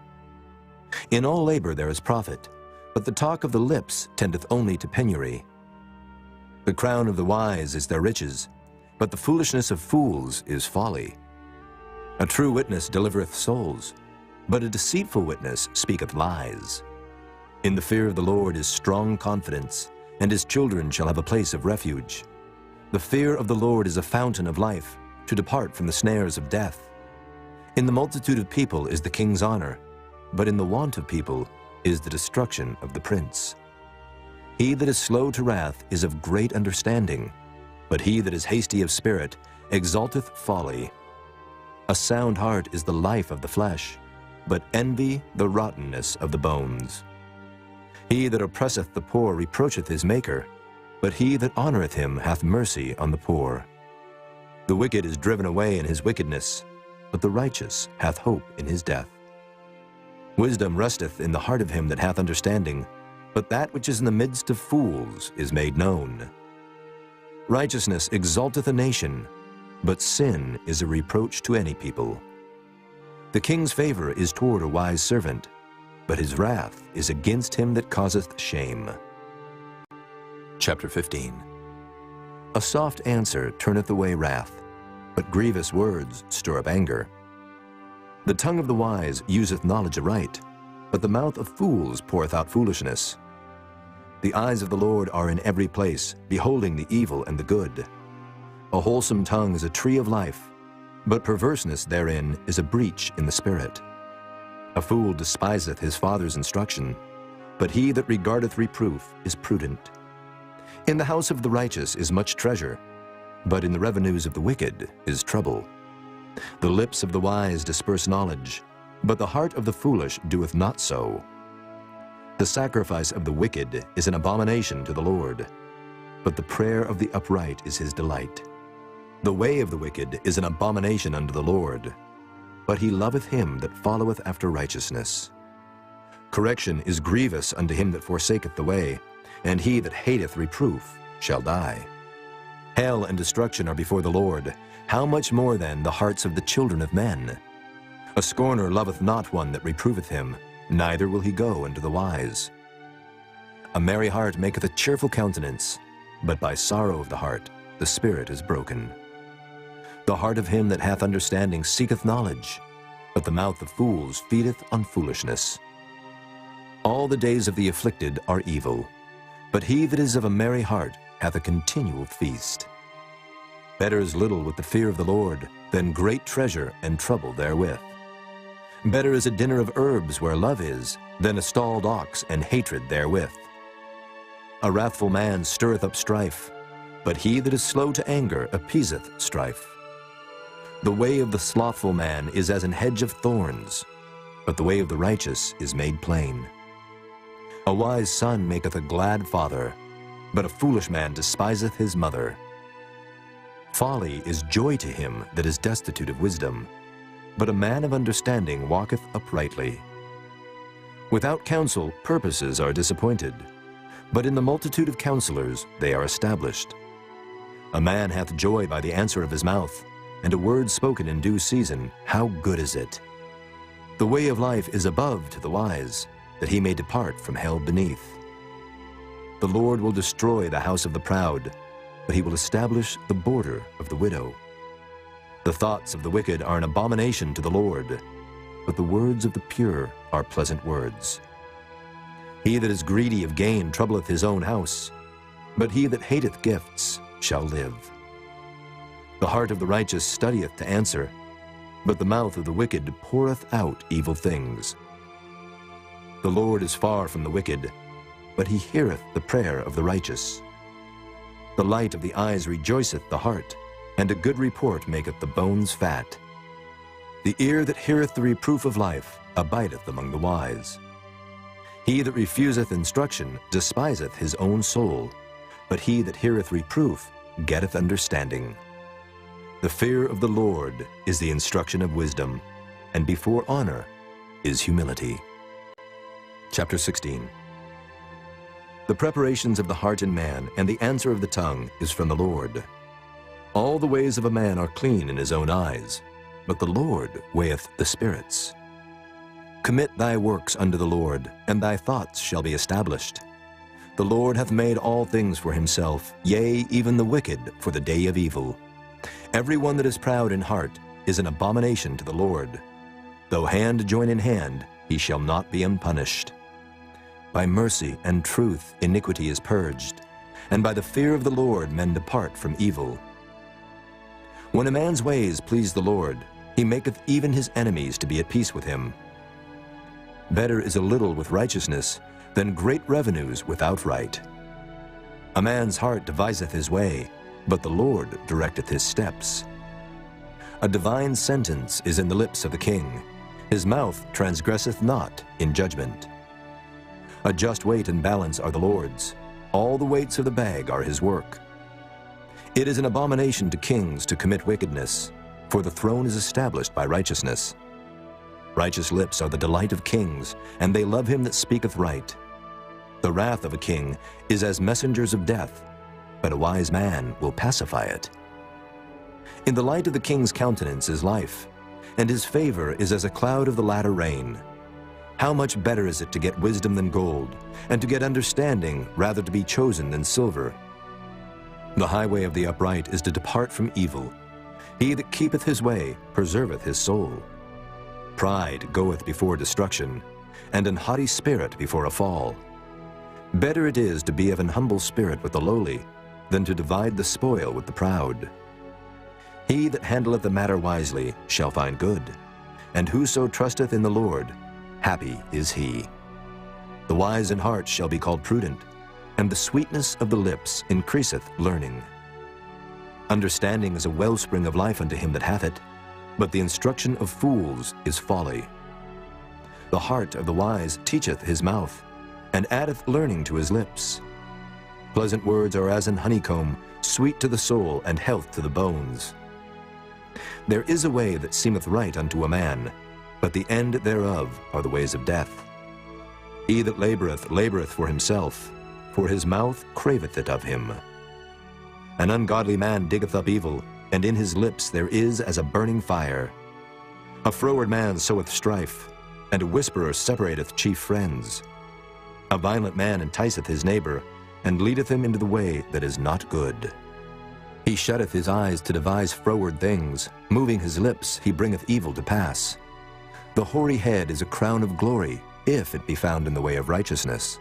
In all labor there is profit, but the talk of the lips tendeth only to penury. The crown of the wise is their riches, but the foolishness of fools is folly. A true witness delivereth souls, but a deceitful witness speaketh lies. In the fear of the Lord is strong confidence, and his children shall have a place of refuge. The fear of the Lord is a fountain of life, to depart from the snares of death. In the multitude of people is the king's honor, but in the want of people is the destruction of the prince. He that is slow to wrath is of great understanding, but he that is hasty of spirit exalteth folly. A sound heart is the life of the flesh, but envy the rottenness of the bones. He that oppresseth the poor reproacheth his Maker, but he that honoreth him hath mercy on the poor. The wicked is driven away in his wickedness, but the righteous hath hope in his death. Wisdom resteth in the heart of him that hath understanding, but that which is in the midst of fools is made known. Righteousness exalteth a nation, but sin is a reproach to any people. The king's favor is toward a wise servant, but his wrath is against him that causeth shame. Chapter 15. A soft answer turneth away wrath, but grievous words stir up anger. The tongue of the wise useth knowledge aright, but the mouth of fools poureth out foolishness. The eyes of the Lord are in every place, beholding the evil and the good. A wholesome tongue is a tree of life, but perverseness therein is a breach in the spirit. A fool despiseth his father's instruction, but he that regardeth reproof is prudent. In the house of the righteous is much treasure, but in the revenues of the wicked is trouble. The lips of the wise disperse knowledge, but the heart of the foolish doeth not so. The sacrifice of the wicked is an abomination to the Lord, but the prayer of the upright is his delight. The way of the wicked is an abomination unto the Lord, but he loveth him that followeth after righteousness. Correction is grievous unto him that forsaketh the way, and he that hateth reproof shall die. Hell and destruction are before the Lord. how much more then the hearts of the children of men? A scorner loveth not one that reproveth him, neither will he go unto the wise. A merry heart maketh a cheerful countenance, but by sorrow of the heart the spirit is broken. The heart of him that hath understanding seeketh knowledge, but the mouth of fools feedeth on foolishness. All the days of the afflicted are evil, but he that is of a merry heart hath a continual feast. Better is little with the fear of the Lord than great treasure and trouble therewith. Better is a dinner of herbs where love is than a stalled ox and hatred therewith. A wrathful man stirreth up strife, but he that is slow to anger appeaseth strife. The way of the slothful man is as an hedge of thorns, but the way of the righteous is made plain. A wise son maketh a glad father, but a foolish man despiseth his mother. Folly is joy to him that is destitute of wisdom, but a man of understanding walketh uprightly. Without counsel purposes are disappointed, but in the multitude of counselors they are established. A man hath joy by the answer of his mouth, and a word spoken in due season, how good is it! The way of life is above to the wise, that he may depart from hell beneath. The Lord will destroy the house of the proud, but he will establish the border of the widow. The thoughts of the wicked are an abomination to the Lord, but the words of the pure are pleasant words. He that is greedy of gain troubleth his own house, but he that hateth gifts shall live. The heart of the righteous studieth to answer, but the mouth of the wicked poureth out evil things. The Lord is far from the wicked, but he heareth the prayer of the righteous. The light of the eyes rejoiceth the heart, and a good report maketh the bones fat. The ear that heareth the reproof of life abideth among the wise. He that refuseth instruction despiseth his own soul, but he that heareth reproof getteth understanding. The fear of the Lord is the instruction of wisdom, and before honor is humility. Chapter 16. The preparations of the heart in man and the answer of the tongue is from the Lord. All the ways of a man are clean in his own eyes, but the Lord weigheth the spirits. Commit thy works unto the Lord, and thy thoughts shall be established. The Lord hath made all things for himself, yea, even the wicked for the day of evil. Every one that is proud in heart is an abomination to the Lord. Though hand join in hand, he shall not be unpunished. By mercy and truth iniquity is purged, and by the fear of the Lord men depart from evil. When a man's ways please the Lord, he maketh even his enemies to be at peace with him. Better is a little with righteousness than great revenues without right. A man's heart deviseth his way, but the Lord directeth his steps. A divine sentence is in the lips of the king. His mouth transgresseth not in judgment. A just weight and balance are the Lord's. All the weights of the bag are his work. It is an abomination to kings to commit wickedness, for the throne is established by righteousness. Righteous lips are the delight of kings, and they love him that speaketh right. The wrath of a king is as messengers of death, but a wise man will pacify it. In the light of the king's countenance is life, and his favor is as a cloud of the latter rain. How much better is it to get wisdom than gold, and to get understanding rather to be chosen than silver? The highway of the upright is to depart from evil. He that keepeth his way preserveth his soul. Pride goeth before destruction, and an haughty spirit before a fall. Better it is to be of an humble spirit with the lowly, than to divide the spoil with the proud. He that handleth the matter wisely shall find good, and whoso trusteth in the Lord, happy is he. The wise in heart shall be called prudent, and the sweetness of the lips increaseth learning. Understanding is a wellspring of life unto him that hath it, but the instruction of fools is folly. The heart of the wise teacheth his mouth, and addeth learning to his lips. Pleasant words are as an honeycomb, sweet to the soul and health to the bones. There is a way that seemeth right unto a man, but the end thereof are the ways of death. He that laboureth, laboureth for himself, for his mouth craveth it of him. An ungodly man diggeth up evil, and in his lips there is as a burning fire. A froward man soweth strife, and a whisperer separateth chief friends. A violent man enticeth his neighbor, and leadeth him into the way that is not good. He shutteth his eyes to devise froward things, moving his lips he bringeth evil to pass. The hoary head is a crown of glory, if it be found in the way of righteousness.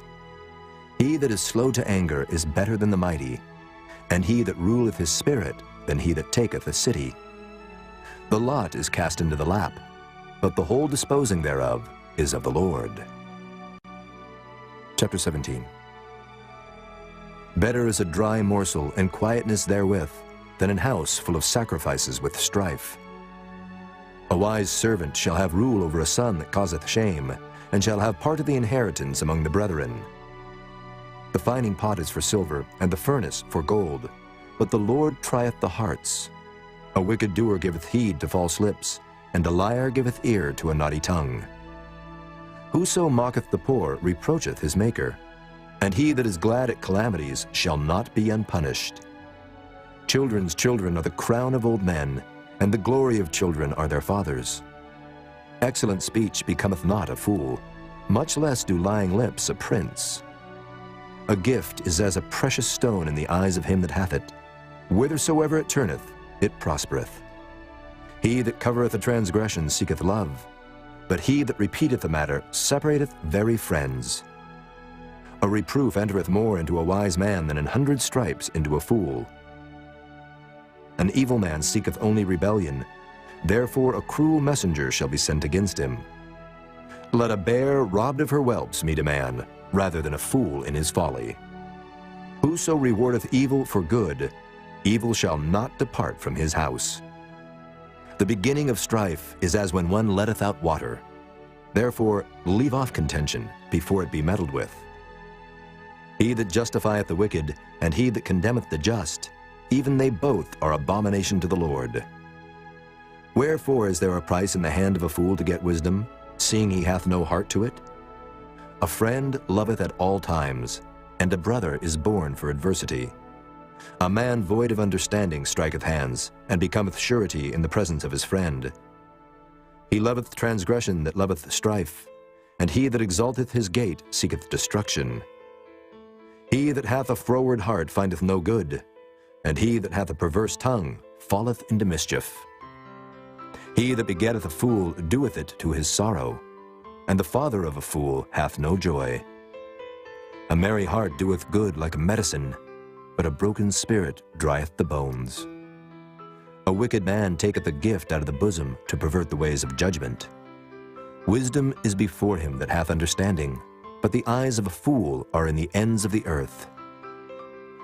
He that is slow to anger is better than the mighty, and he that ruleth his spirit than he that taketh a city. The lot is cast into the lap, but the whole disposing thereof is of the Lord. Chapter 17. Better is a dry morsel and quietness therewith than an house full of sacrifices with strife. A wise servant shall have rule over a son that causeth shame, and shall have part of the inheritance among the brethren. The fining pot is for silver, and the furnace for gold, but the Lord trieth the hearts. A wicked doer giveth heed to false lips, and a liar giveth ear to a naughty tongue. Whoso mocketh the poor reproacheth his Maker, and he that is glad at calamities shall not be unpunished. Children's children are the crown of old men, and the glory of children are their fathers. Excellent speech becometh not a fool, much less do lying lips a prince. A gift is as a precious stone in the eyes of him that hath it. Whithersoever it turneth, it prospereth. He that covereth a transgression seeketh love, but he that repeateth a matter separateth very friends. A reproof entereth more into a wise man than 100 stripes into a fool. An evil man seeketh only rebellion, therefore a cruel messenger shall be sent against him. Let a bear robbed of her whelps meet a man, rather than a fool in his folly. Whoso rewardeth evil for good, evil shall not depart from his house. The beginning of strife is as when one letteth out water. Therefore leave off contention before it be meddled with. He that justifieth the wicked, and he that condemneth the just, even they both are abomination to the Lord. Wherefore is there a price in the hand of a fool to get wisdom, seeing he hath no heart to it? A friend loveth at all times, and a brother is born for adversity. A man void of understanding striketh hands, and becometh surety in the presence of his friend. He loveth transgression that loveth strife, and he that exalteth his gate seeketh destruction. He that hath a froward heart findeth no good, and he that hath a perverse tongue falleth into mischief. He that begetteth a fool doeth it to his sorrow, and the father of a fool hath no joy. A merry heart doeth good like a medicine, but a broken spirit drieth the bones. A wicked man taketh a gift out of the bosom to pervert the ways of judgment. Wisdom is before him that hath understanding, but the eyes of a fool are in the ends of the earth.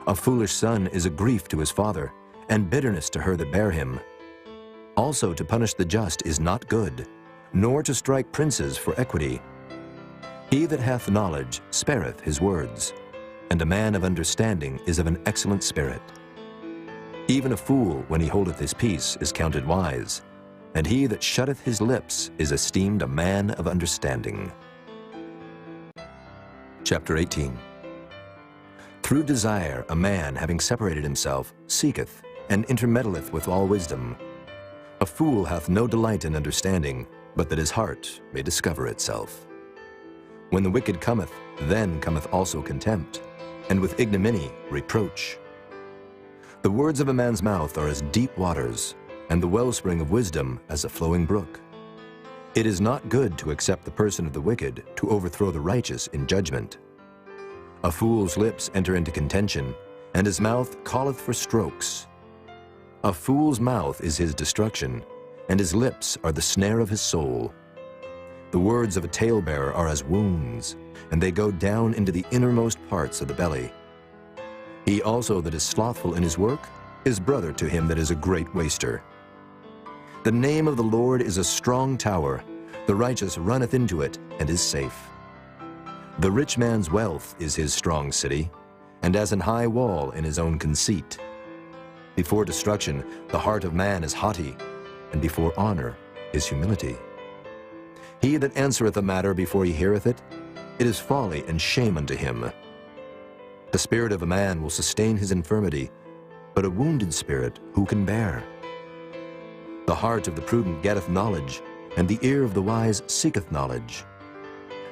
A foolish son is a grief to his father, and bitterness to her that bare him. Also to punish the just is not good, nor to strike princes for equity. He that hath knowledge spareth his words, and a man of understanding is of an excellent spirit. Even a fool, when he holdeth his peace, is counted wise, and he that shutteth his lips is esteemed a man of understanding. Chapter 18. Through desire a man, having separated himself, seeketh, and intermeddleth with all wisdom. A fool hath no delight in understanding, but that his heart may discover itself. When the wicked cometh, then cometh also contempt, and with ignominy reproach. The words of a man's mouth are as deep waters, and the wellspring of wisdom as a flowing brook. It is not good to accept the person of the wicked, to overthrow the righteous in judgment. A fool's lips enter into contention, and his mouth calleth for strokes. A fool's mouth is his destruction, and his lips are the snare of his soul. The words of a talebearer are as wounds, and they go down into the innermost parts of the belly. He also that is slothful in his work is brother to him that is a great waster. The name of the Lord is a strong tower. The righteous runneth into it and is safe. The rich man's wealth is his strong city, and as an high wall in his own conceit. Before destruction the heart of man is haughty, and before honor is humility. He that answereth a matter before he heareth it, it is folly and shame unto him. The spirit of a man will sustain his infirmity, but a wounded spirit who can bear? The heart of the prudent getteth knowledge, and the ear of the wise seeketh knowledge.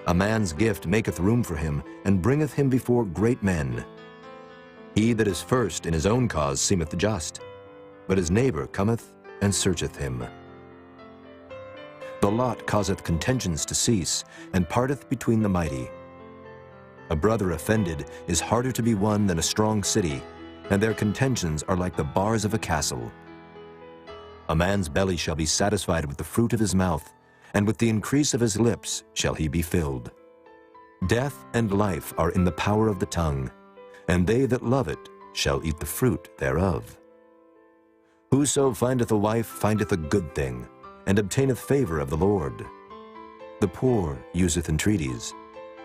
A man's gift maketh room for him, and bringeth him before great men. He that is first in his own cause seemeth just, but his neighbor cometh and searcheth him. The lot causeth contentions to cease, and parteth between the mighty. A brother offended is harder to be won than a strong city, and their contentions are like the bars of a castle. A man's belly shall be satisfied with the fruit of his mouth, and with the increase of his lips shall he be filled. Death and life are in the power of the tongue, and they that love it shall eat the fruit thereof. Whoso findeth a wife findeth a good thing, and obtaineth favor of the Lord. The poor useth entreaties,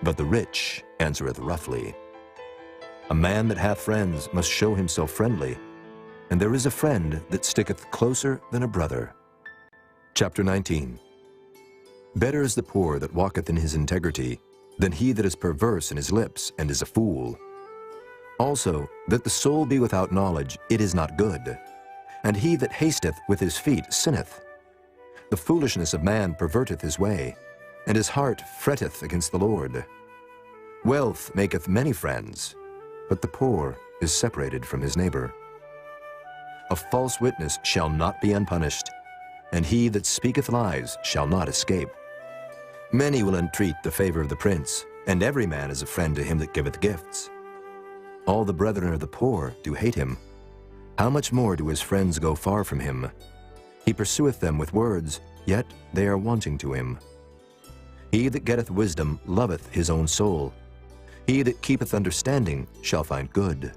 but the rich answereth roughly. A man that hath friends must show himself friendly, and there is a friend that sticketh closer than a brother. Chapter 19. Better is the poor that walketh in his integrity, than he that is perverse in his lips and is a fool. Also, that the soul be without knowledge, it is not good, and he that hasteth with his feet sinneth. The foolishness of man perverteth his way, and his heart fretteth against the Lord. Wealth maketh many friends, but the poor is separated from his neighbor. A false witness shall not be unpunished, and he that speaketh lies shall not escape. Many will entreat the favor of the prince, and every man is a friend to him that giveth gifts. All the brethren of the poor do hate him. How much more do his friends go far from him? He pursueth them with words, yet they are wanting to him. He that getteth wisdom loveth his own soul. He that keepeth understanding shall find good.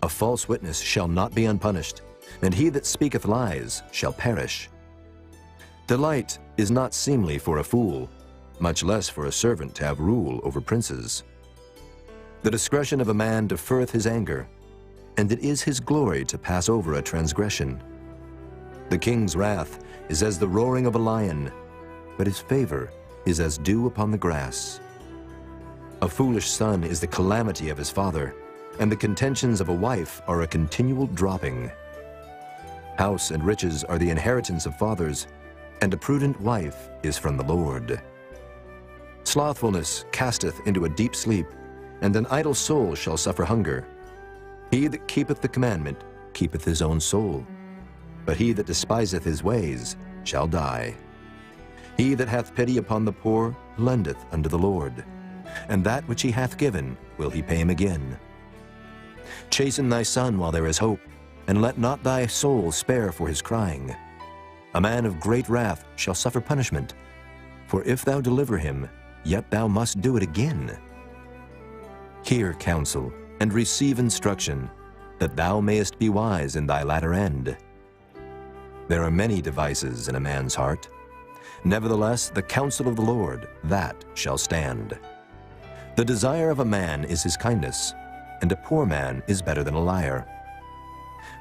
A false witness shall not be unpunished, and he that speaketh lies shall perish. Delight is not seemly for a fool, much less for a servant to have rule over princes. The discretion of a man deferreth his anger, and it is his glory to pass over a transgression. The king's wrath is as the roaring of a lion, but his favor is as dew upon the grass. A foolish son is the calamity of his father, and the contentions of a wife are a continual dropping. House and riches are the inheritance of fathers, and a prudent wife is from the Lord. Slothfulness casteth into a deep sleep, and an idle soul shall suffer hunger. He that keepeth the commandment keepeth his own soul, but he that despiseth his ways shall die. He that hath pity upon the poor lendeth unto the Lord, and that which he hath given will he pay him again. Chasten thy son while there is hope, and let not thy soul spare for his crying. A man of great wrath shall suffer punishment, for if thou deliver him, yet thou must do it again. Hear counsel, and receive instruction, that thou mayest be wise in thy latter end. There are many devices in a man's heart. Nevertheless, the counsel of the Lord, that shall stand. The desire of a man is his kindness, and a poor man is better than a liar.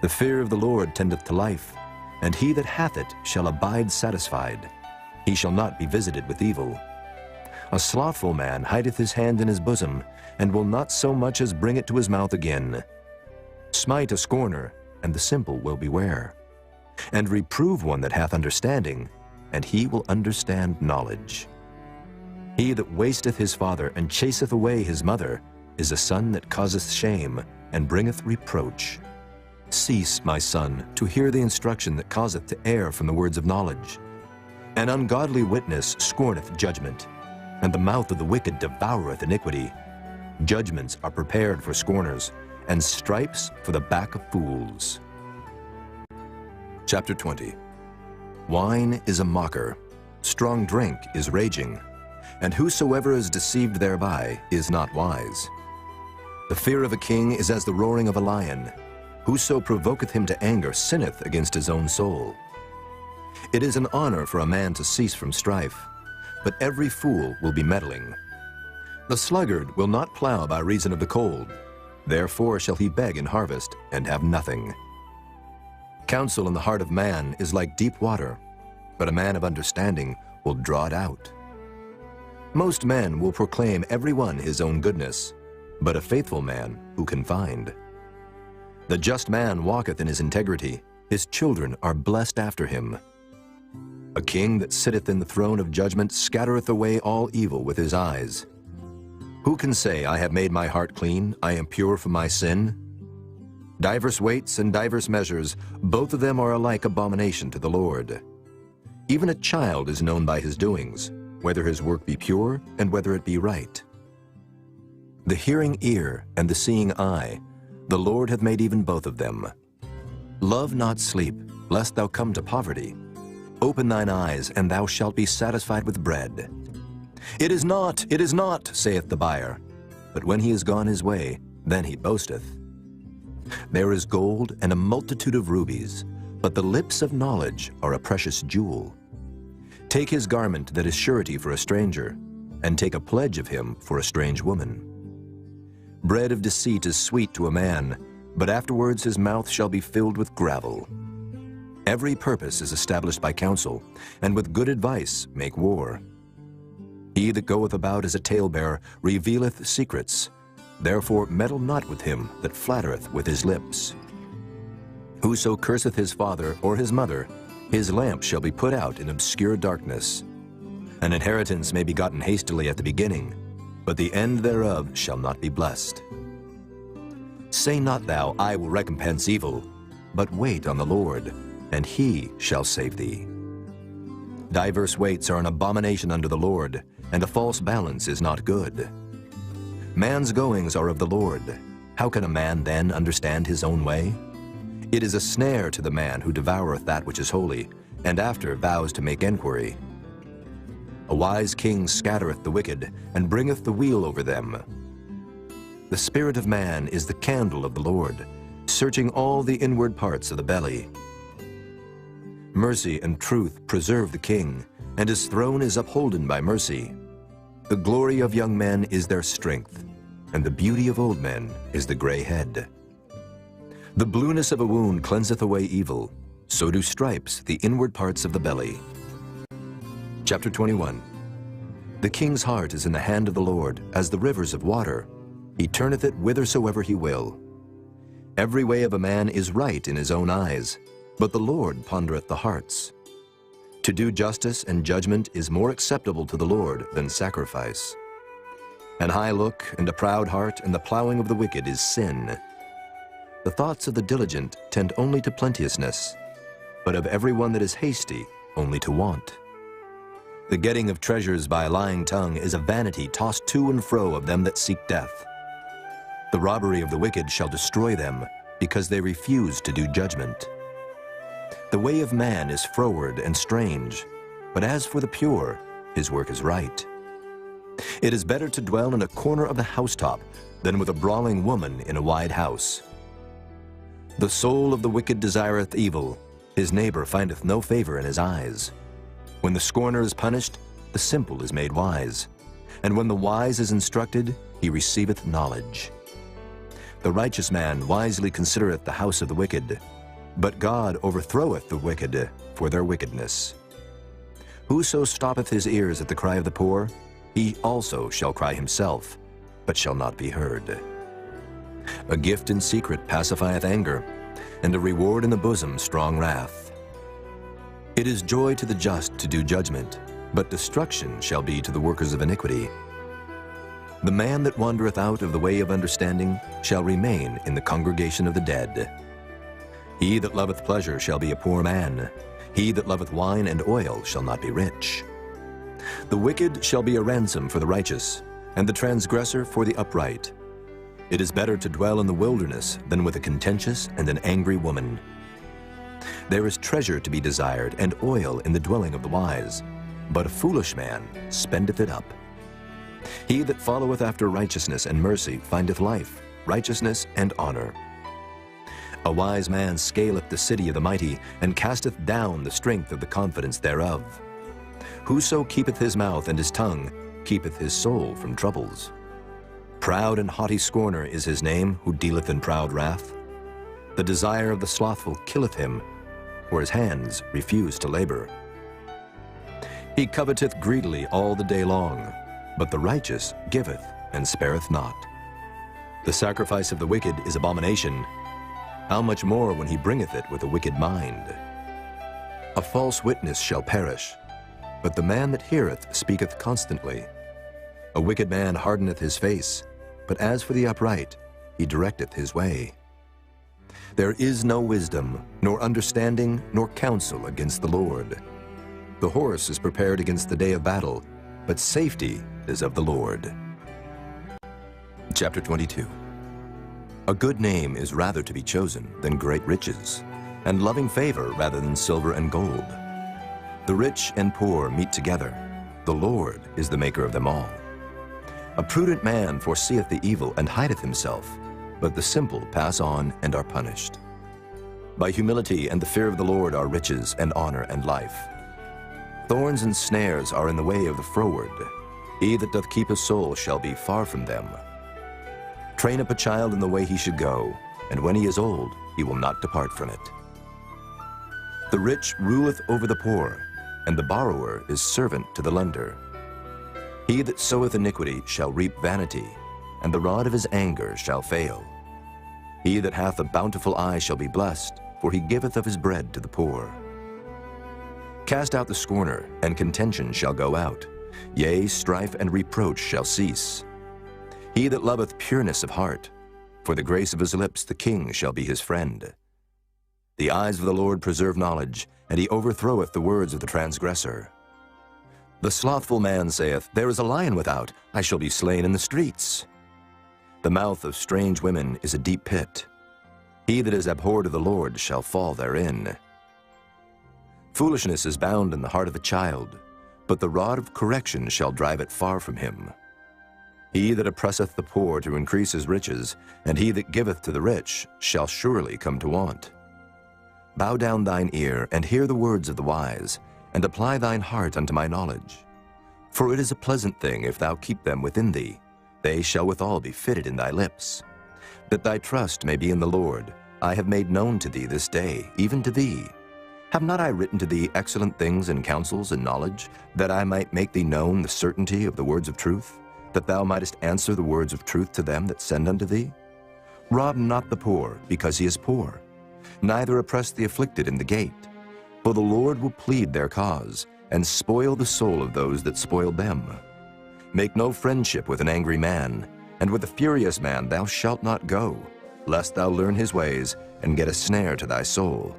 The fear of the Lord tendeth to life, and he that hath it shall abide satisfied. He shall not be visited with evil. A slothful man hideth his hand in his bosom, and will not so much as bring it to his mouth again. Smite a scorner, and the simple will beware. And reprove one that hath understanding, and he will understand knowledge. He that wasteth his father and chaseth away his mother is a son that causeth shame and bringeth reproach. Cease, my son, to hear the instruction that causeth to err from the words of knowledge. An ungodly witness scorneth judgment, and the mouth of the wicked devoureth iniquity. Judgments are prepared for scorners, and stripes for the back of fools. Chapter 20. Wine is a mocker, strong drink is raging, and whosoever is deceived thereby is not wise. The fear of a king is as the roaring of a lion. Whoso provoketh him to anger sinneth against his own soul. It is an honor for a man to cease from strife, but every fool will be meddling. The sluggard will not plow by reason of the cold, therefore shall he beg in harvest and have nothing. Counsel in the heart of man is like deep water, but a man of understanding will draw it out. Most men will proclaim every one his own goodness, but a faithful man who can find? The just man walketh in his integrity, his children are blessed after him. A king that sitteth in the throne of judgment scattereth away all evil with his eyes. Who can say, I have made my heart clean, I am pure from my sin? Divers weights and divers measures, both of them are alike abomination to the Lord. Even a child is known by his doings, whether his work be pure and whether it be right. The hearing ear and the seeing eye, the Lord hath made even both of them. Love not sleep, lest thou come to poverty. Open thine eyes, and thou shalt be satisfied with bread. It is not, saith the buyer. But when he is gone his way, then he boasteth. There is gold and a multitude of rubies, but the lips of knowledge are a precious jewel. Take his garment that is surety for a stranger, and take a pledge of him for a strange woman. Bread of deceit is sweet to a man, but afterwards his mouth shall be filled with gravel. Every purpose is established by counsel, and with good advice make war. He that goeth about as a talebearer revealeth secrets. Therefore meddle not with him that flattereth with his lips. Whoso curseth his father or his mother, his lamp shall be put out in obscure darkness. An inheritance may be gotten hastily at the beginning, but the end thereof shall not be blessed. Say not thou, I will recompense evil, but wait on the Lord, and he shall save thee. Diverse weights are an abomination unto the Lord, and a false balance is not good. Man's goings are of the Lord. How can a man then understand his own way? It is a snare to the man who devoureth that which is holy, and after vows to make enquiry. A wise king scattereth the wicked, and bringeth the wheel over them. The spirit of man is the candle of the Lord, searching all the inward parts of the belly. Mercy and truth preserve the king, and his throne is upholden by mercy. The glory of young men is their strength, and the beauty of old men is the gray head. The blueness of a wound cleanseth away evil, so do stripes the inward parts of the belly. Chapter 21. The king's heart is in the hand of the Lord, as the rivers of water. He turneth it whithersoever he will. Every way of a man is right in his own eyes, but the Lord pondereth the hearts. To do justice and judgment is more acceptable to the Lord than sacrifice. An high look and a proud heart and the plowing of the wicked is sin. The thoughts of the diligent tend only to plenteousness, but of every one that is hasty only to want. The getting of treasures by a lying tongue is a vanity tossed to and fro of them that seek death. The robbery of the wicked shall destroy them, because they refuse to do judgment. The way of man is froward and strange, but as for the pure, his work is right. It is better to dwell in a corner of the housetop than with a brawling woman in a wide house. The soul of the wicked desireth evil, his neighbor findeth no favor in his eyes. When the scorner is punished, the simple is made wise, and when the wise is instructed, he receiveth knowledge. The righteous man wisely considereth the house of the wicked, but God overthroweth the wicked for their wickedness. Whoso stoppeth his ears at the cry of the poor, he also shall cry himself, but shall not be heard. A gift in secret pacifieth anger, and a reward in the bosom strong wrath. It is joy to the just to do judgment, but destruction shall be to the workers of iniquity. The man that wandereth out of the way of understanding shall remain in the congregation of the dead. He that loveth pleasure shall be a poor man. He that loveth wine and oil shall not be rich. The wicked shall be a ransom for the righteous, and the transgressor for the upright. It is better to dwell in the wilderness than with a contentious and an angry woman. There is treasure to be desired and oil in the dwelling of the wise, but a foolish man spendeth it up. He that followeth after righteousness and mercy findeth life, righteousness, and honor. A wise man scaleth the city of the mighty, and casteth down the strength of the confidence thereof. Whoso keepeth his mouth and his tongue keepeth his soul from troubles. Proud and haughty scorner is his name, who dealeth in proud wrath. The desire of the slothful killeth him, for his hands refuse to labor. He coveteth greedily all the day long, but the righteous giveth and spareth not. The sacrifice of the wicked is abomination, How much more when he bringeth it with a wicked mind? A false witness shall perish, but the man that heareth speaketh constantly. A wicked man hardeneth his face, but as for the upright, he directeth his way. There is no wisdom, nor understanding, nor counsel against the Lord. The horse is prepared against the day of battle, but safety is of the Lord. Chapter 22. A good name is rather to be chosen than great riches, and loving favor rather than silver and gold. The rich and poor meet together. The Lord is the maker of them all. A prudent man foreseeth the evil and hideth himself, but the simple pass on and are punished. By humility and the fear of the Lord are riches and honor and life. Thorns and snares are in the way of the froward. He that doth keep his soul shall be far from them. Train up a child in the way he should go, and when he is old, he will not depart from it. The rich ruleth over the poor, and the borrower is servant to the lender. He that soweth iniquity shall reap vanity, and the rod of his anger shall fail. He that hath a bountiful eye shall be blessed, for he giveth of his bread to the poor. Cast out the scorner, and contention shall go out. Yea, strife and reproach shall cease. He that loveth pureness of heart, for the grace of his lips the king shall be his friend. The eyes of the Lord preserve knowledge, and he overthroweth the words of the transgressor. The slothful man saith, There is a lion without, I shall be slain in the streets. The mouth of strange women is a deep pit. He that is abhorred of the Lord shall fall therein. Foolishness is bound in the heart of a child, but the rod of correction shall drive it far from him. He that oppresseth the poor to increase his riches, and he that giveth to the rich, shall surely come to want. Bow down thine ear, and hear the words of the wise, and apply thine heart unto my knowledge. For it is a pleasant thing if thou keep them within thee. They shall withal be fitted in thy lips. That thy trust may be in the Lord, I have made known to thee this day, even to thee. Have not I written to thee excellent things and counsels and knowledge, that I might make thee known the certainty of the words of truth, that thou mightest answer the words of truth to them that send unto thee? Rob not the poor, because he is poor, neither oppress the afflicted in the gate. For the Lord will plead their cause, and spoil the soul of those that spoiled them. Make no friendship with an angry man, and with a furious man thou shalt not go, lest thou learn his ways, and get a snare to thy soul.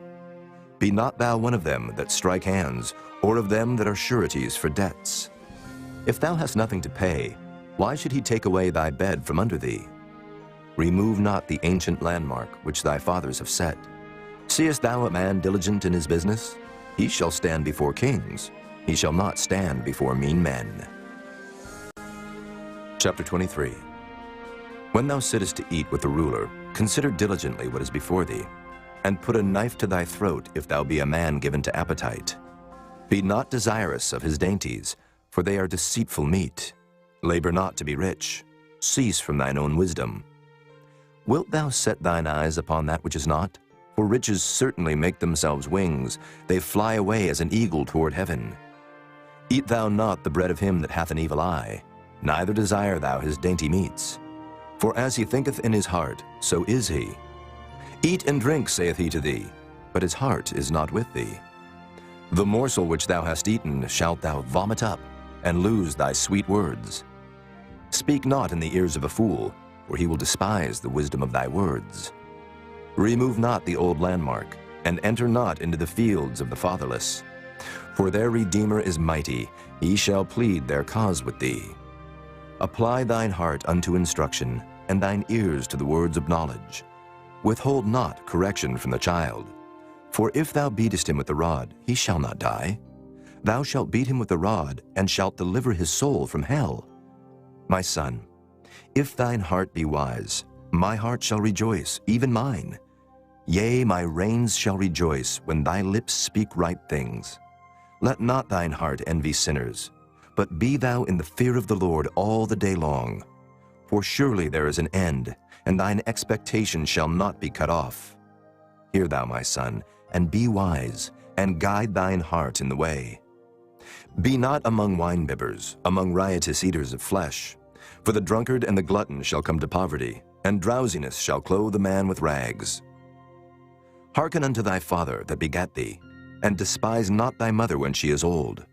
Be not thou one of them that strike hands, or of them that are sureties for debts. If thou hast nothing to pay, why should he take away thy bed from under thee? Remove not the ancient landmark which thy fathers have set. Seest thou a man diligent in his business? He shall stand before kings. He shall not stand before mean men. Chapter 23. When thou sittest to eat with the ruler, consider diligently what is before thee, and put a knife to thy throat if thou be a man given to appetite. Be not desirous of his dainties, for they are deceitful meat. Labor not to be rich. Cease from thine own wisdom. Wilt thou set thine eyes upon that which is not? For riches certainly make themselves wings. They fly away as an eagle toward heaven. Eat thou not the bread of him that hath an evil eye, neither desire thou his dainty meats. For as he thinketh in his heart, so is he. Eat and drink, saith he to thee, but his heart is not with thee. The morsel which thou hast eaten shalt thou vomit up, and lose thy sweet words. Speak not in the ears of a fool, for he will despise the wisdom of thy words. Remove not the old landmark, and enter not into the fields of the fatherless. For their Redeemer is mighty, he shall plead their cause with thee. Apply thine heart unto instruction, and thine ears to the words of knowledge. Withhold not correction from the child. For if thou beatest him with the rod, he shall not die. Thou shalt beat him with the rod, and shalt deliver his soul from hell. My son, if thine heart be wise, my heart shall rejoice, even mine. Yea, my reins shall rejoice when thy lips speak right things. Let not thine heart envy sinners, but be thou in the fear of the Lord all the day long. For surely there is an end, and thine expectation shall not be cut off. Hear thou, my son, and be wise, and guide thine heart in the way. Be not among winebibbers, among riotous eaters of flesh. For the drunkard and the glutton shall come to poverty, and drowsiness shall clothe the man with rags. Hearken unto thy father that begat thee, and despise not thy mother when she is old.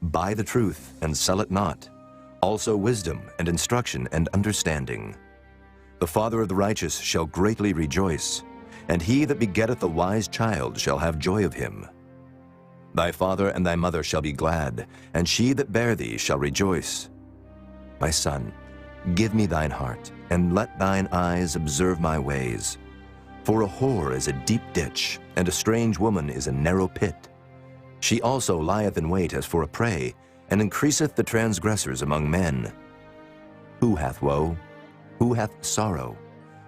Buy the truth, and sell it not, also wisdom and instruction and understanding. The father of the righteous shall greatly rejoice, and he that begetteth a wise child shall have joy of him. Thy father and thy mother shall be glad, and she that bare thee shall rejoice. My son, give me thine heart, and let thine eyes observe my ways. For a whore is a deep ditch, and a strange woman is a narrow pit. She also lieth in wait as for a prey, and increaseth the transgressors among men. Who hath woe? Who hath sorrow?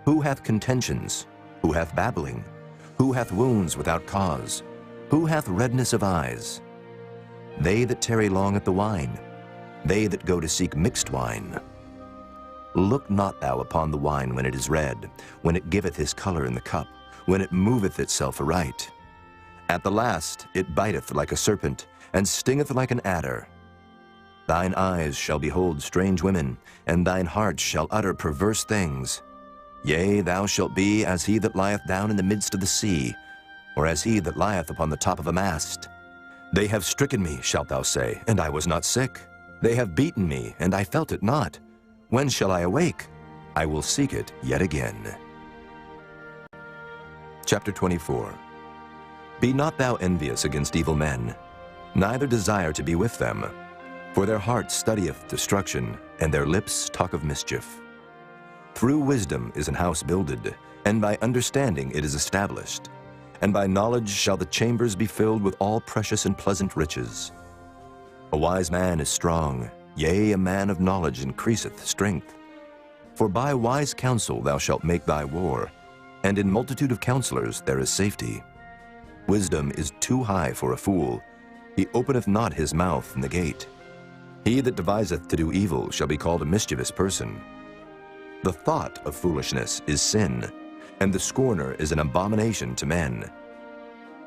Who hath contentions? Who hath babbling? Who hath wounds without cause? Who hath redness of eyes? They that tarry long at the wine, they that go to seek mixed wine. Look not thou upon the wine when it is red, when it giveth his color in the cup, when it moveth itself aright. At the last it biteth like a serpent, and stingeth like an adder. Thine eyes shall behold strange women, and thine heart shall utter perverse things. Yea, thou shalt be as he that lieth down in the midst of the sea, or as he that lieth upon the top of a mast. They have stricken me, shalt thou say, and I was not sick. They have beaten me, and I felt it not. When shall I awake? I will seek it yet again. Chapter 24. Be not thou envious against evil men, neither desire to be with them. For their heart studieth destruction, and their lips talk of mischief. Through wisdom is an house builded, and by understanding it is established. And by knowledge shall the chambers be filled with all precious and pleasant riches. A wise man is strong, yea, a man of knowledge increaseth strength. For by wise counsel thou shalt make thy war, and in multitude of counselors there is safety. Wisdom is too high for a fool. He openeth not his mouth in the gate. He that deviseth to do evil shall be called a mischievous person. The thought of foolishness is sin, and the scorner is an abomination to men.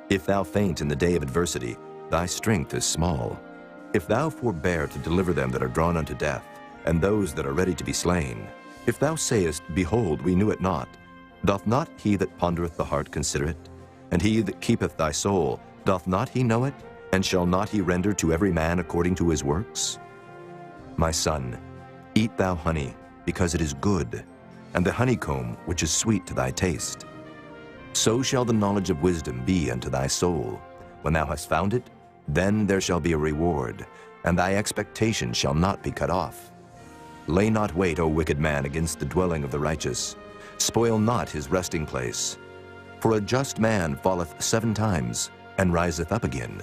If thou faint in the day of adversity, thy strength is small. If thou forbear to deliver them that are drawn unto death, and those that are ready to be slain, if thou sayest, Behold, we knew it not, doth not he that pondereth the heart consider it? And he that keepeth thy soul, doth not he know it? And shall not he render to every man according to his works? My son, eat thou honey, because it is good, and the honeycomb which is sweet to thy taste. So shall the knowledge of wisdom be unto thy soul. When thou hast found it, then there shall be a reward, and thy expectation shall not be cut off. Lay not wait, O wicked man, against the dwelling of the righteous. Spoil not his resting place. For a just man falleth 7 times, and riseth up again,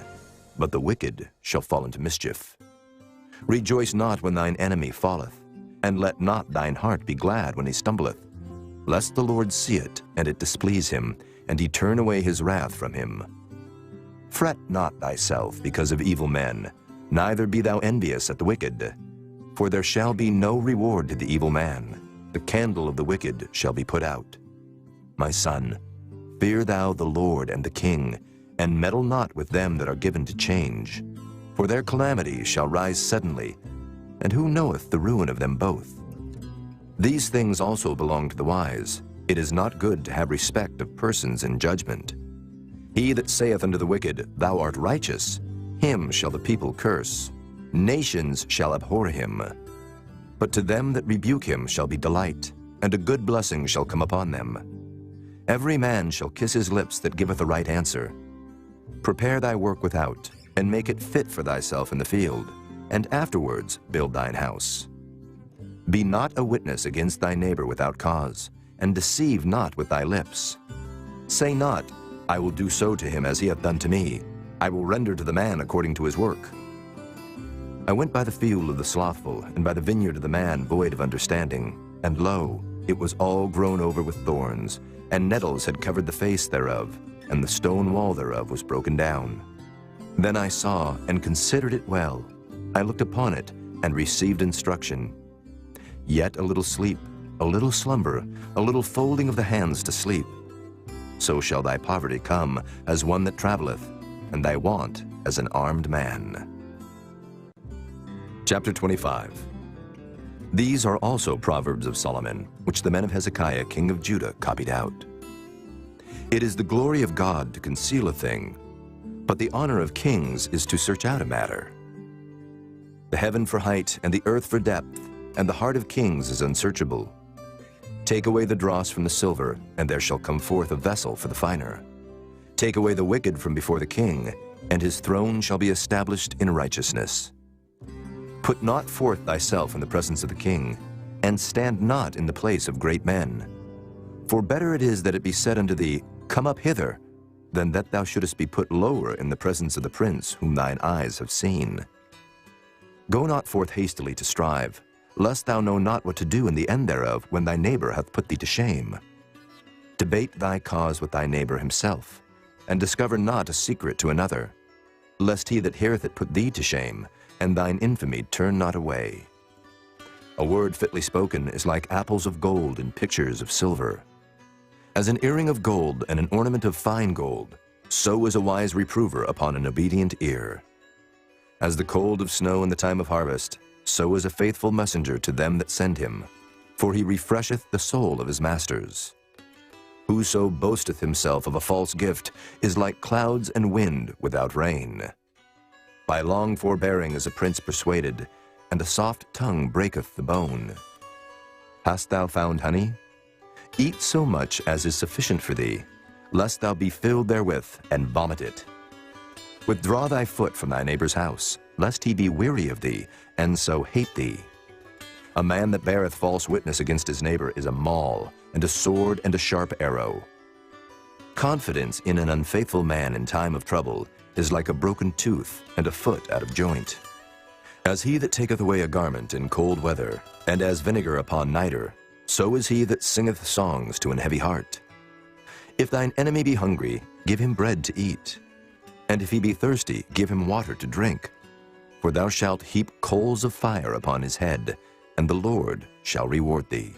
but the wicked shall fall into mischief. Rejoice not when thine enemy falleth, and let not thine heart be glad when he stumbleth, lest the Lord see it, and it displease him, and he turn away his wrath from him. Fret not thyself because of evil men, neither be thou envious at the wicked. For there shall be no reward to the evil man. The candle of the wicked shall be put out. My son, fear thou the Lord and the king, and meddle not with them that are given to change. For their calamity shall rise suddenly, and who knoweth the ruin of them both? These things also belong to the wise. It is not good to have respect of persons in judgment. He that saith unto the wicked, Thou art righteous, him shall the people curse. Nations shall abhor him. But to them that rebuke him shall be delight, and a good blessing shall come upon them. Every man shall kiss his lips that giveth a right answer. Prepare thy work without, and make it fit for thyself in the field, and afterwards build thine house. Be not a witness against thy neighbor without cause, and deceive not with thy lips. Say not, I will do so to him as he hath done to me. I will render to the man according to his work. I went by the field of the slothful, and by the vineyard of the man void of understanding. And lo, it was all grown over with thorns, and nettles had covered the face thereof, and the stone wall thereof was broken down. Then I saw and considered it well. I looked upon it, and received instruction. Yet a little sleep, a little slumber, a little folding of the hands to sleep. So shall thy poverty come as one that travelleth, and thy want as an armed man. Chapter 25. These are also Proverbs of Solomon, which the men of Hezekiah king of Judah copied out. It is the glory of God to conceal a thing, but the honor of kings is to search out a matter. The heaven for height and the earth for depth, and the heart of kings is unsearchable. Take away the dross from the silver, and there shall come forth a vessel for the finer. Take away the wicked from before the king, and his throne shall be established in righteousness. Put not forth thyself in the presence of the king, and stand not in the place of great men. For better it is that it be said unto thee, Come up hither, than that thou shouldest be put lower in the presence of the prince whom thine eyes have seen. Go not forth hastily to strive, lest thou know not what to do in the end thereof when thy neighbor hath put thee to shame. Debate thy cause with thy neighbor himself, and discover not a secret to another, lest he that heareth it put thee to shame, and thine infamy turn not away. A word fitly spoken is like apples of gold in pictures of silver. As an earring of gold and an ornament of fine gold, so is a wise reprover upon an obedient ear. As the cold of snow in the time of harvest, so is a faithful messenger to them that send him, for he refresheth the soul of his masters. Whoso boasteth himself of a false gift is like clouds and wind without rain. By long forbearing is a prince persuaded, and a soft tongue breaketh the bone. Hast thou found honey? Eat so much as is sufficient for thee, lest thou be filled therewith and vomit it. Withdraw thy foot from thy neighbor's house, lest he be weary of thee, and so hate thee. A man that beareth false witness against his neighbor is a maul, and a sword and a sharp arrow. Confidence in an unfaithful man in time of trouble is like a broken tooth and a foot out of joint. As he that taketh away a garment in cold weather, and as vinegar upon nitre, so is he that singeth songs to an heavy heart. If thine enemy be hungry, give him bread to eat, and if he be thirsty, give him water to drink. For thou shalt heap coals of fire upon his head, and the Lord shall reward thee.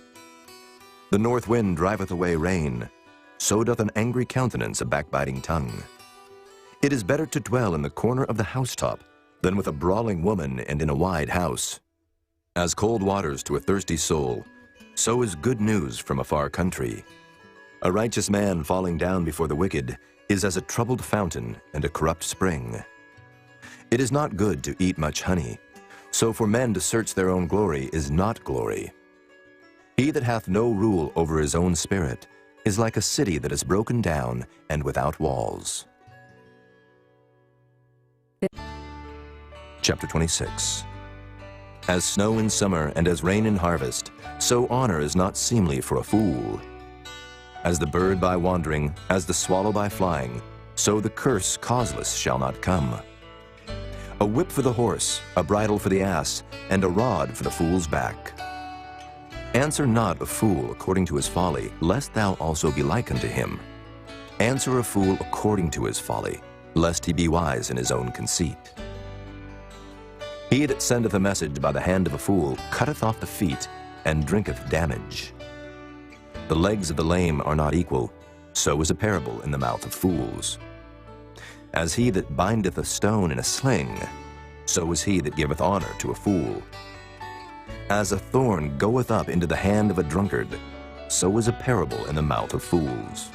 The north wind driveth away rain, so doth an angry countenance a backbiting tongue. It is better to dwell in the corner of the housetop than with a brawling woman and in a wide house. As cold waters to a thirsty soul, so is good news from a far country. A righteous man falling down before the wicked is as a troubled fountain and a corrupt spring. It is not good to eat much honey, so for men to search their own glory is not glory. He that hath no rule over his own spirit is like a city that is broken down and without walls. Chapter 26. As snow in summer and as rain in harvest, so honor is not seemly for a fool. As the bird by wandering, as the swallow by flying, so the curse causeless shall not come. A whip for the horse, a bridle for the ass, and a rod for the fool's back. Answer not a fool according to his folly, lest thou also be like unto him. Answer a fool according to his folly, lest he be wise in his own conceit. He that sendeth a message by the hand of a fool cutteth off the feet, and drinketh damage. The legs of the lame are not equal, so is a parable in the mouth of fools. As he that bindeth a stone in a sling, so is he that giveth honor to a fool. As a thorn goeth up into the hand of a drunkard, so is a parable in the mouth of fools.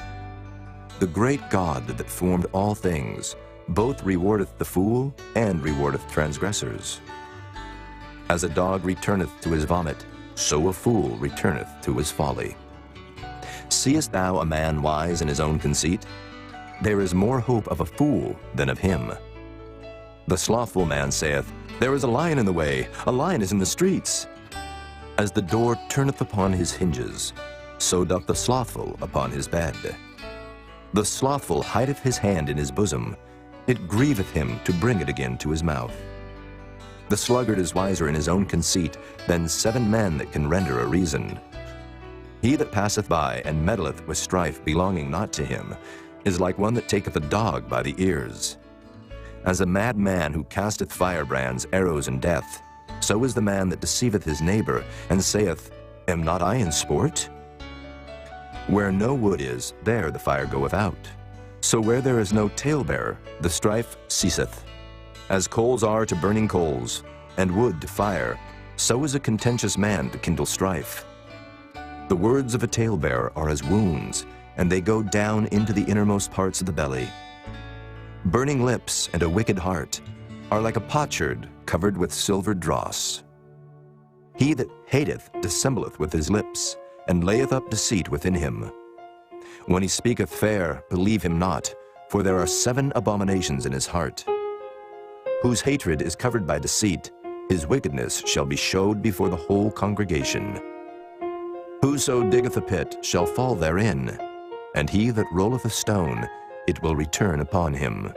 The great God that formed all things both rewardeth the fool and rewardeth transgressors. As a dog returneth to his vomit, so a fool returneth to his folly. Seest thou a man wise in his own conceit? There is more hope of a fool than of him. The slothful man saith, There is a lion in the way, a lion is in the streets. As the door turneth upon his hinges, so doth the slothful upon his bed. The slothful hideth his hand in his bosom, it grieveth him to bring it again to his mouth. The sluggard is wiser in his own conceit than 7 men that can render a reason. He that passeth by and meddleth with strife belonging not to him is like one that taketh a dog by the ears. As a mad man who casteth firebrands, arrows, and death, so is the man that deceiveth his neighbor, and saith, Am not I in sport? Where no wood is, there the fire goeth out. So where there is no talebearer, the strife ceaseth. As coals are to burning coals, and wood to fire, so is a contentious man to kindle strife. The words of a talebearer are as wounds, and they go down into the innermost parts of the belly. Burning lips and a wicked heart are like a potsherd covered with silver dross. He that hateth dissembleth with his lips, and layeth up deceit within him. When he speaketh fair, believe him not, for there are 7 abominations in his heart. Whose hatred is covered by deceit, his wickedness shall be showed before the whole congregation. Whoso diggeth a pit shall fall therein, and he that rolleth a stone, it will return upon him.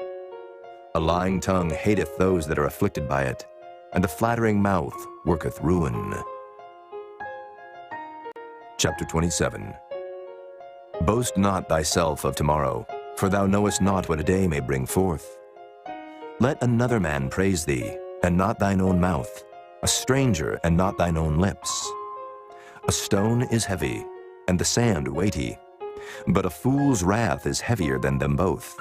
A lying tongue hateth those that are afflicted by it, and a flattering mouth worketh ruin. Chapter 27. Boast not thyself of tomorrow, for thou knowest not what a day may bring forth. Let another man praise thee, and not thine own mouth, a stranger, and not thine own lips. A stone is heavy, and the sand weighty, but a fool's wrath is heavier than them both.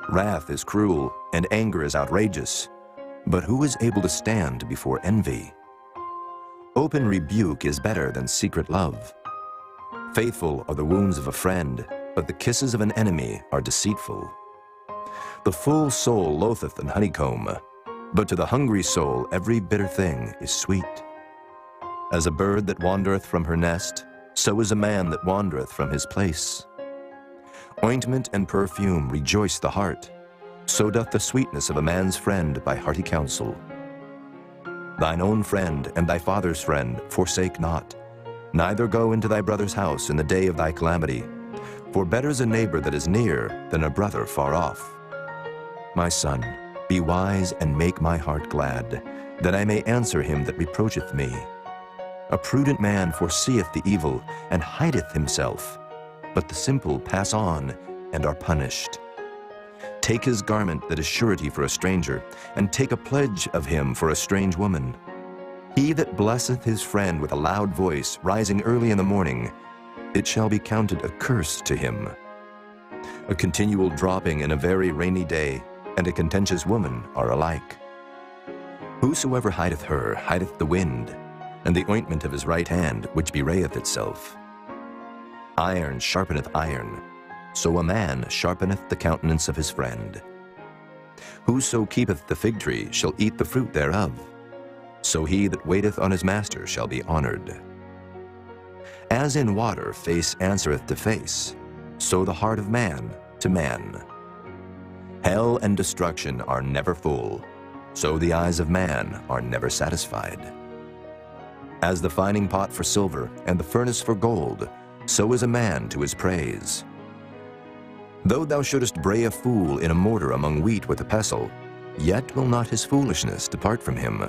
Wrath is cruel, and anger is outrageous, but who is able to stand before envy? Open rebuke is better than secret love. Faithful are the wounds of a friend, but the kisses of an enemy are deceitful. The full soul loatheth an honeycomb, but to the hungry soul every bitter thing is sweet. As a bird that wandereth from her nest, so is a man that wandereth from his place. Ointment and perfume rejoice the heart, so doth the sweetness of a man's friend by hearty counsel. Thine own friend and thy father's friend forsake not, neither go into thy brother's house in the day of thy calamity, for better is a neighbor that is near than a brother far off. My son, be wise and make my heart glad, that I may answer him that reproacheth me. A prudent man foreseeth the evil, and hideth himself, but the simple pass on and are punished. Take his garment that is surety for a stranger, and take a pledge of him for a strange woman. He that blesseth his friend with a loud voice, rising early in the morning, it shall be counted a curse to him. A continual dropping in a very rainy day, and a contentious woman are alike. Whosoever hideth her hideth the wind, and the ointment of his right hand, which bewrayeth itself. Iron sharpeneth iron, so a man sharpeneth the countenance of his friend. Whoso keepeth the fig tree shall eat the fruit thereof, so he that waiteth on his master shall be honored. As in water face answereth to face, so the heart of man to man. Hell and destruction are never full, so the eyes of man are never satisfied. As the fining pot for silver and the furnace for gold, so is a man to his praise. Though thou shouldest bray a fool in a mortar among wheat with a pestle, yet will not his foolishness depart from him.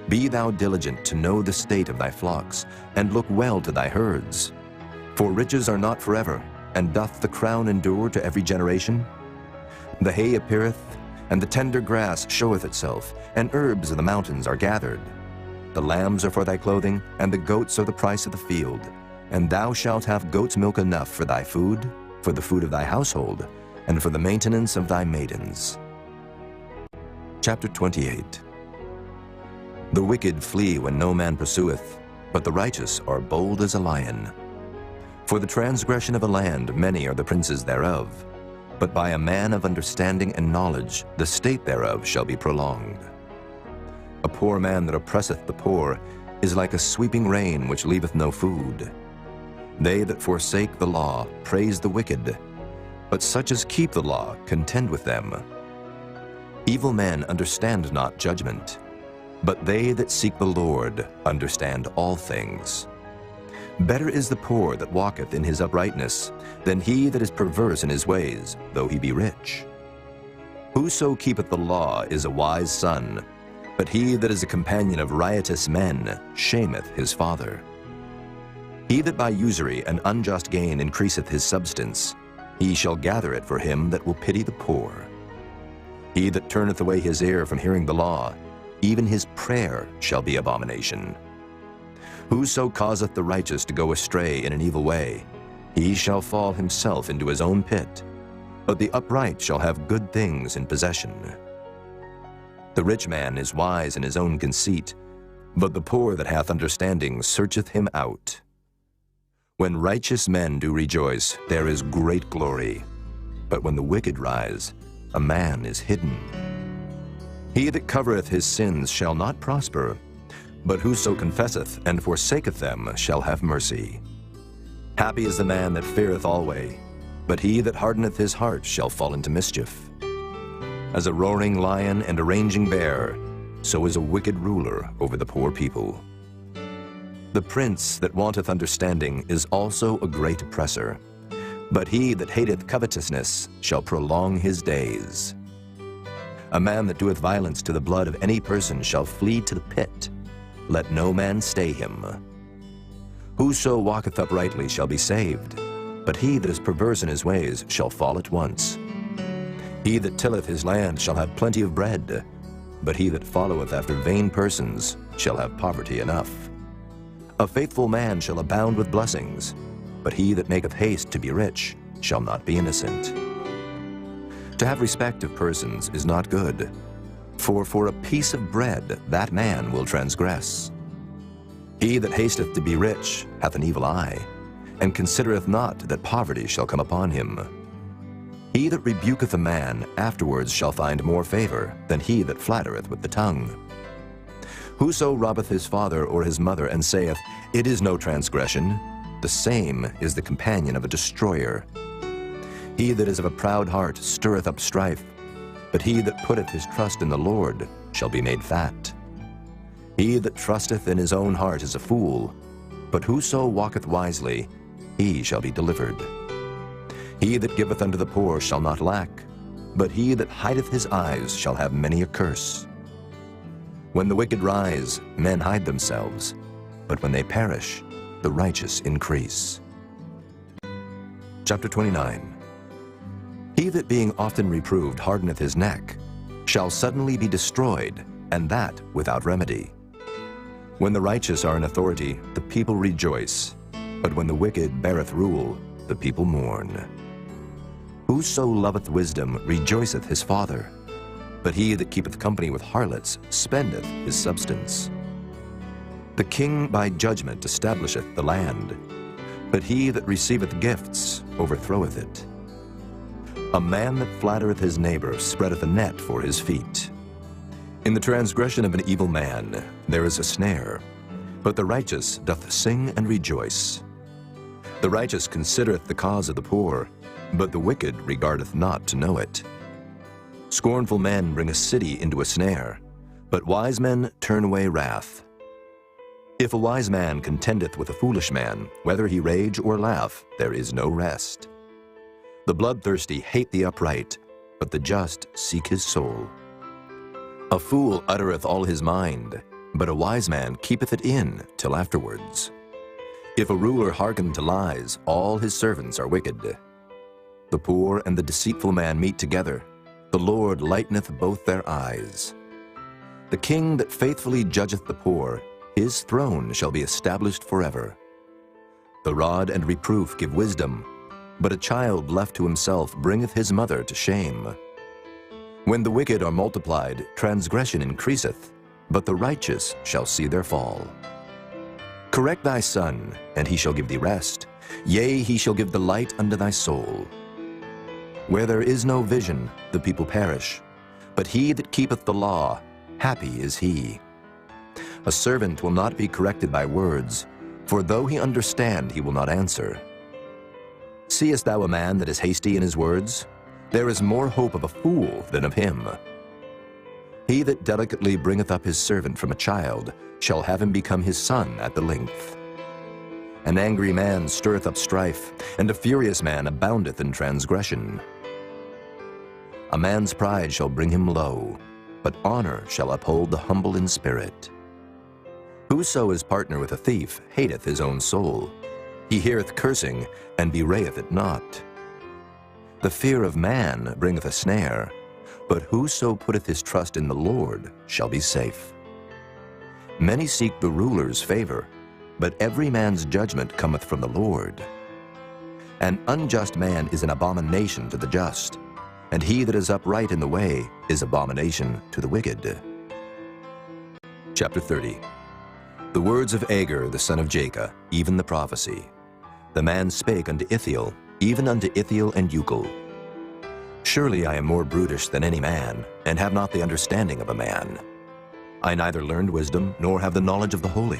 Be thou diligent to know the state of thy flocks, and look well to thy herds. For riches are not forever, and doth the crown endure to every generation? The hay appeareth, and the tender grass showeth itself, and herbs of the mountains are gathered. The lambs are for thy clothing, and the goats are the price of the field. And thou shalt have goat's milk enough for thy food, for the food of thy household, and for the maintenance of thy maidens. Chapter 28. The wicked flee when no man pursueth, but the righteous are bold as a lion. For the transgression of a land many are the princes thereof, but by a man of understanding and knowledge the state thereof shall be prolonged. A poor man that oppresseth the poor is like a sweeping rain which leaveth no food. They that forsake the law praise the wicked, but such as keep the law contend with them. Evil men understand not judgment, but they that seek the Lord understand all things. Better is the poor that walketh in his uprightness than he that is perverse in his ways, though he be rich. Whoso keepeth the law is a wise son, but he that is a companion of riotous men shameth his father. He that by usury and unjust gain increaseth his substance, he shall gather it for him that will pity the poor. He that turneth away his ear from hearing the law, even his prayer shall be abomination. Whoso causeth the righteous to go astray in an evil way, he shall fall himself into his own pit, but the upright shall have good things in possession. The rich man is wise in his own conceit, but the poor that hath understanding searcheth him out. When righteous men do rejoice, there is great glory. But when the wicked rise, a man is hidden. He that covereth his sins shall not prosper, but whoso confesseth and forsaketh them shall have mercy. Happy is the man that feareth always, but he that hardeneth his heart shall fall into mischief. As a roaring lion and a raging bear, so is a wicked ruler over the poor people. The prince that wanteth understanding is also a great oppressor, but he that hateth covetousness shall prolong his days. A man that doeth violence to the blood of any person shall flee to the pit. Let no man stay him. Whoso walketh uprightly shall be saved, but he that is perverse in his ways shall fall at once. He that tilleth his land shall have plenty of bread, but he that followeth after vain persons shall have poverty enough. A faithful man shall abound with blessings, but he that maketh haste to be rich shall not be innocent. To have respect of persons is not good, for a piece of bread that man will transgress. He that hasteth to be rich hath an evil eye, and considereth not that poverty shall come upon him. He that rebuketh a man afterwards shall find more favor than he that flattereth with the tongue. Whoso robbeth his father or his mother, and saith, It is no transgression, the same is the companion of a destroyer. He that is of a proud heart stirreth up strife, but he that putteth his trust in the Lord shall be made fat. He that trusteth in his own heart is a fool, but whoso walketh wisely, he shall be delivered. He that giveth unto the poor shall not lack, but he that hideth his eyes shall have many a curse. When the wicked rise, men hide themselves, but when they perish, the righteous increase. Chapter 29. He that being often reproved hardeneth his neck shall suddenly be destroyed, and that without remedy. When the righteous are in authority, the people rejoice, but when the wicked beareth rule, the people mourn. Whoso loveth wisdom rejoiceth his father, but he that keepeth company with harlots spendeth his substance. The king by judgment establisheth the land, but he that receiveth gifts overthroweth it. A man that flattereth his neighbor spreadeth a net for his feet. In the transgression of an evil man there is a snare, but the righteous doth sing and rejoice. The righteous considereth the cause of the poor, but the wicked regardeth not to know it. Scornful men bring a city into a snare, but wise men turn away wrath. If a wise man contendeth with a foolish man, whether he rage or laugh, there is no rest. The bloodthirsty hate the upright, but the just seek his soul. A fool uttereth all his mind, but a wise man keepeth it in till afterwards. If a ruler hearken to lies, all his servants are wicked. The poor and the deceitful man meet together. The Lord lighteneth both their eyes. The king that faithfully judgeth the poor, his throne shall be established forever. The rod and reproof give wisdom, but a child left to himself bringeth his mother to shame. When the wicked are multiplied, transgression increaseth, but the righteous shall see their fall. Correct thy son, and he shall give thee rest. Yea, he shall give delight unto thy soul. Where there is no vision, the people perish, but he that keepeth the law, happy is he. A servant will not be corrected by words, for though he understand, he will not answer. Seest thou a man that is hasty in his words? There is more hope of a fool than of him. He that delicately bringeth up his servant from a child shall have him become his son at the length. An angry man stirreth up strife, and a furious man aboundeth in transgression. A man's pride shall bring him low, but honor shall uphold the humble in spirit. Whoso is partner with a thief hateth his own soul. He heareth cursing, and bewrayeth it not. The fear of man bringeth a snare, but whoso putteth his trust in the Lord shall be safe. Many seek the ruler's favor, but every man's judgment cometh from the Lord. An unjust man is an abomination to the just, and he that is upright in the way is abomination to the wicked. Chapter 30. The words of Agur the son of Jacob, even the prophecy. The man spake unto Ithiel, even unto Ithiel and Euchel. Surely I am more brutish than any man, and have not the understanding of a man. I neither learned wisdom, nor have the knowledge of the holy.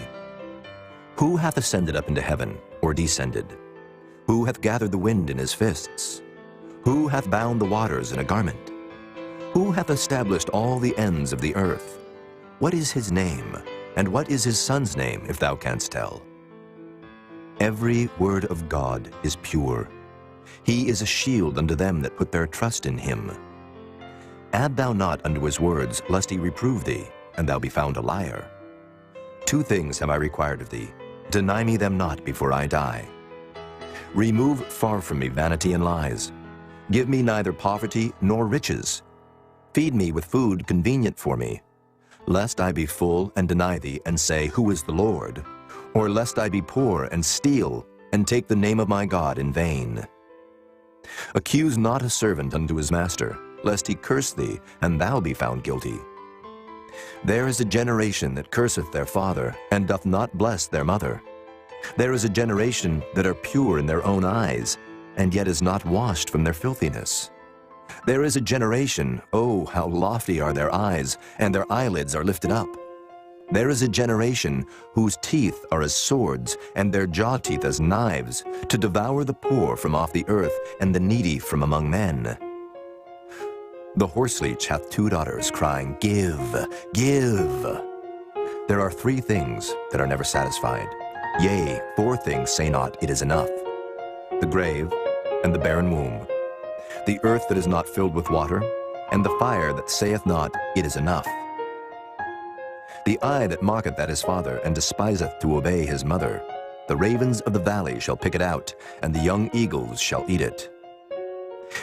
Who hath ascended up into heaven, or descended? Who hath gathered the wind in his fists? Who hath bound the waters in a garment? Who hath established all the ends of the earth? What is his name, and what is his son's name, if thou canst tell? Every word of God is pure. He is a shield unto them that put their trust in him. Add thou not unto his words, lest he reprove thee, and thou be found a liar. 2 things have I required of thee. Deny me them not before I die. Remove far from me vanity and lies. Give me neither poverty nor riches. Feed me with food convenient for me, lest I be full and deny thee, and say, Who is the Lord? Or lest I be poor and steal, and take the name of my God in vain. Accuse not a servant unto his master, lest he curse thee, and thou be found guilty. There is a generation that curseth their father, and doth not bless their mother. There is a generation that are pure in their own eyes, and yet is not washed from their filthiness. There is a generation, oh, how lofty are their eyes, and their eyelids are lifted up. There is a generation whose teeth are as swords, and their jaw teeth as knives, to devour the poor from off the earth, and the needy from among men. The horseleech hath 2 daughters, crying, Give, give. There are 3 things that are never satisfied. Yea, 4 things say not, It is enough. The grave, and the barren womb, the earth that is not filled with water, and the fire that saith not, It is enough. The eye that mocketh at his father, and despiseth to obey his mother, the ravens of the valley shall pick it out, and the young eagles shall eat it.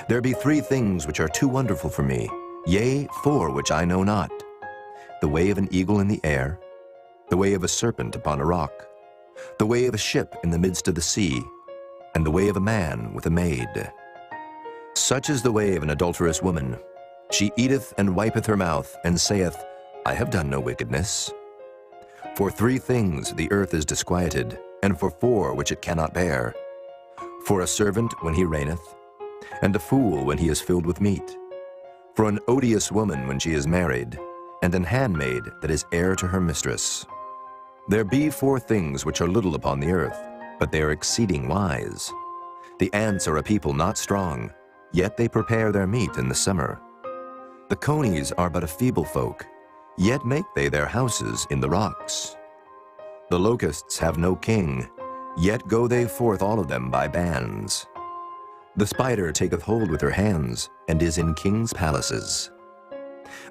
There be 3 things which are too wonderful for me, yea, 4 which I know not. The way of an eagle in the air, the way of a serpent upon a rock, the way of a ship in the midst of the sea, and the way of a man with a maid. Such is the way of an adulterous woman. She eateth and wipeth her mouth, and saith, I have done no wickedness. For 3 things the earth is disquieted, and for 4 which it cannot bear. For a servant when he reigneth, and a fool when he is filled with meat. For an odious woman when she is married, and an handmaid that is heir to her mistress. There be 4 things which are little upon the earth, but they are exceeding wise. The ants are a people not strong, yet they prepare their meat in the summer. The conies are but a feeble folk, yet make they their houses in the rocks. The locusts have no king, yet go they forth all of them by bands. The spider taketh hold with her hands, and is in kings' palaces.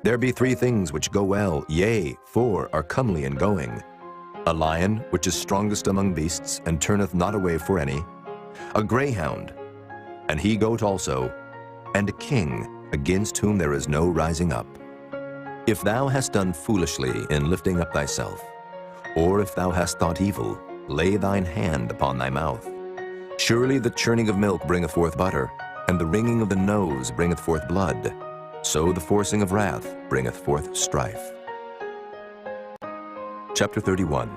There be 3 things which go well, yea, 4 are comely in going. A lion, which is strongest among beasts, and turneth not away for any. A greyhound, and he goat also, and a king, against whom there is no rising up. If thou hast done foolishly in lifting up thyself, or if thou hast thought evil, lay thine hand upon thy mouth. Surely the churning of milk bringeth forth butter, and the wringing of the nose bringeth forth blood. So the forcing of wrath bringeth forth strife. Chapter 31.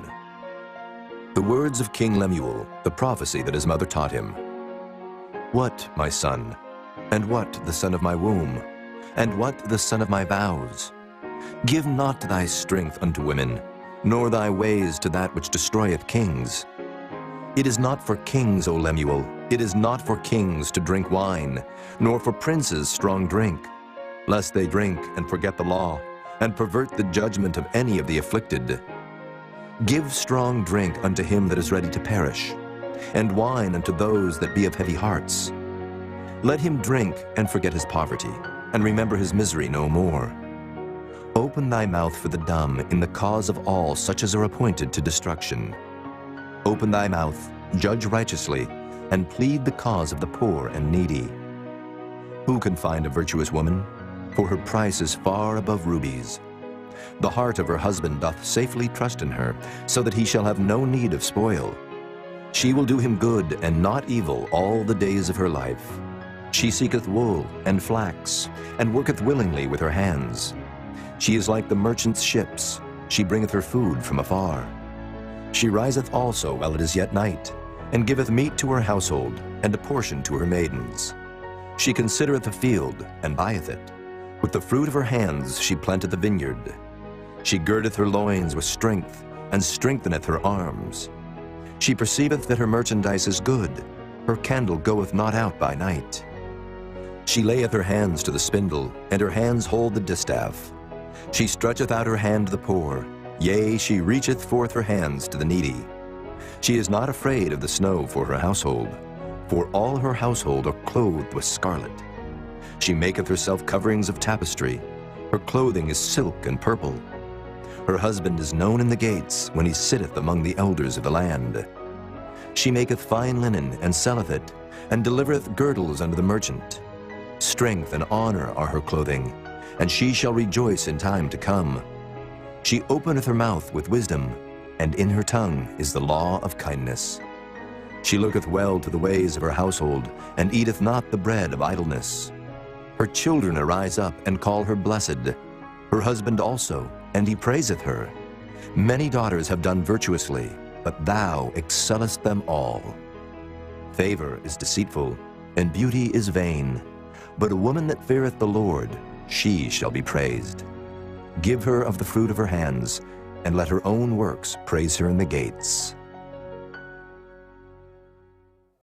The words of King Lemuel, the prophecy that his mother taught him. What, my son, and what the son of my womb, and what the son of my vows? Give not thy strength unto women, nor thy ways to that which destroyeth kings. It is not for kings, O Lemuel, it is not for kings to drink wine, nor for princes strong drink, lest they drink and forget the law, and pervert the judgment of any of the afflicted. Give strong drink unto him that is ready to perish, and wine unto those that be of heavy hearts. Let him drink and forget his poverty, and remember his misery no more. Open thy mouth for the dumb in the cause of all such as are appointed to destruction. Open thy mouth, judge righteously, and plead the cause of the poor and needy. Who can find a virtuous woman? For her price is far above rubies. The heart of her husband doth safely trust in her, so that he shall have no need of spoil. She will do him good and not evil all the days of her life. She seeketh wool and flax, and worketh willingly with her hands. She is like the merchant's ships. She bringeth her food from afar. She riseth also while it is yet night, and giveth meat to her household, and a portion to her maidens. She considereth the field, and buyeth it. With the fruit of her hands she planteth the vineyard. She girdeth her loins with strength, and strengtheneth her arms. She perceiveth that her merchandise is good. Her candle goeth not out by night. She layeth her hands to the spindle, and her hands hold the distaff. She stretcheth out her hand to the poor, yea, she reacheth forth her hands to the needy. She is not afraid of the snow for her household, for all her household are clothed with scarlet. She maketh herself coverings of tapestry. Her clothing is silk and purple. Her husband is known in the gates when he sitteth among the elders of the land. She maketh fine linen and selleth it, and delivereth girdles unto the merchant. Strength and honor are her clothing, and she shall rejoice in time to come. She openeth her mouth with wisdom, and in her tongue is the law of kindness. She looketh well to the ways of her household, and eateth not the bread of idleness. Her children arise up and call her blessed, her husband also, and he praiseth her. Many daughters have done virtuously, but thou excellest them all. Favor is deceitful, and beauty is vain, but a woman that feareth the Lord, she shall be praised. Give her of the fruit of her hands, and let her own works praise her in the gates.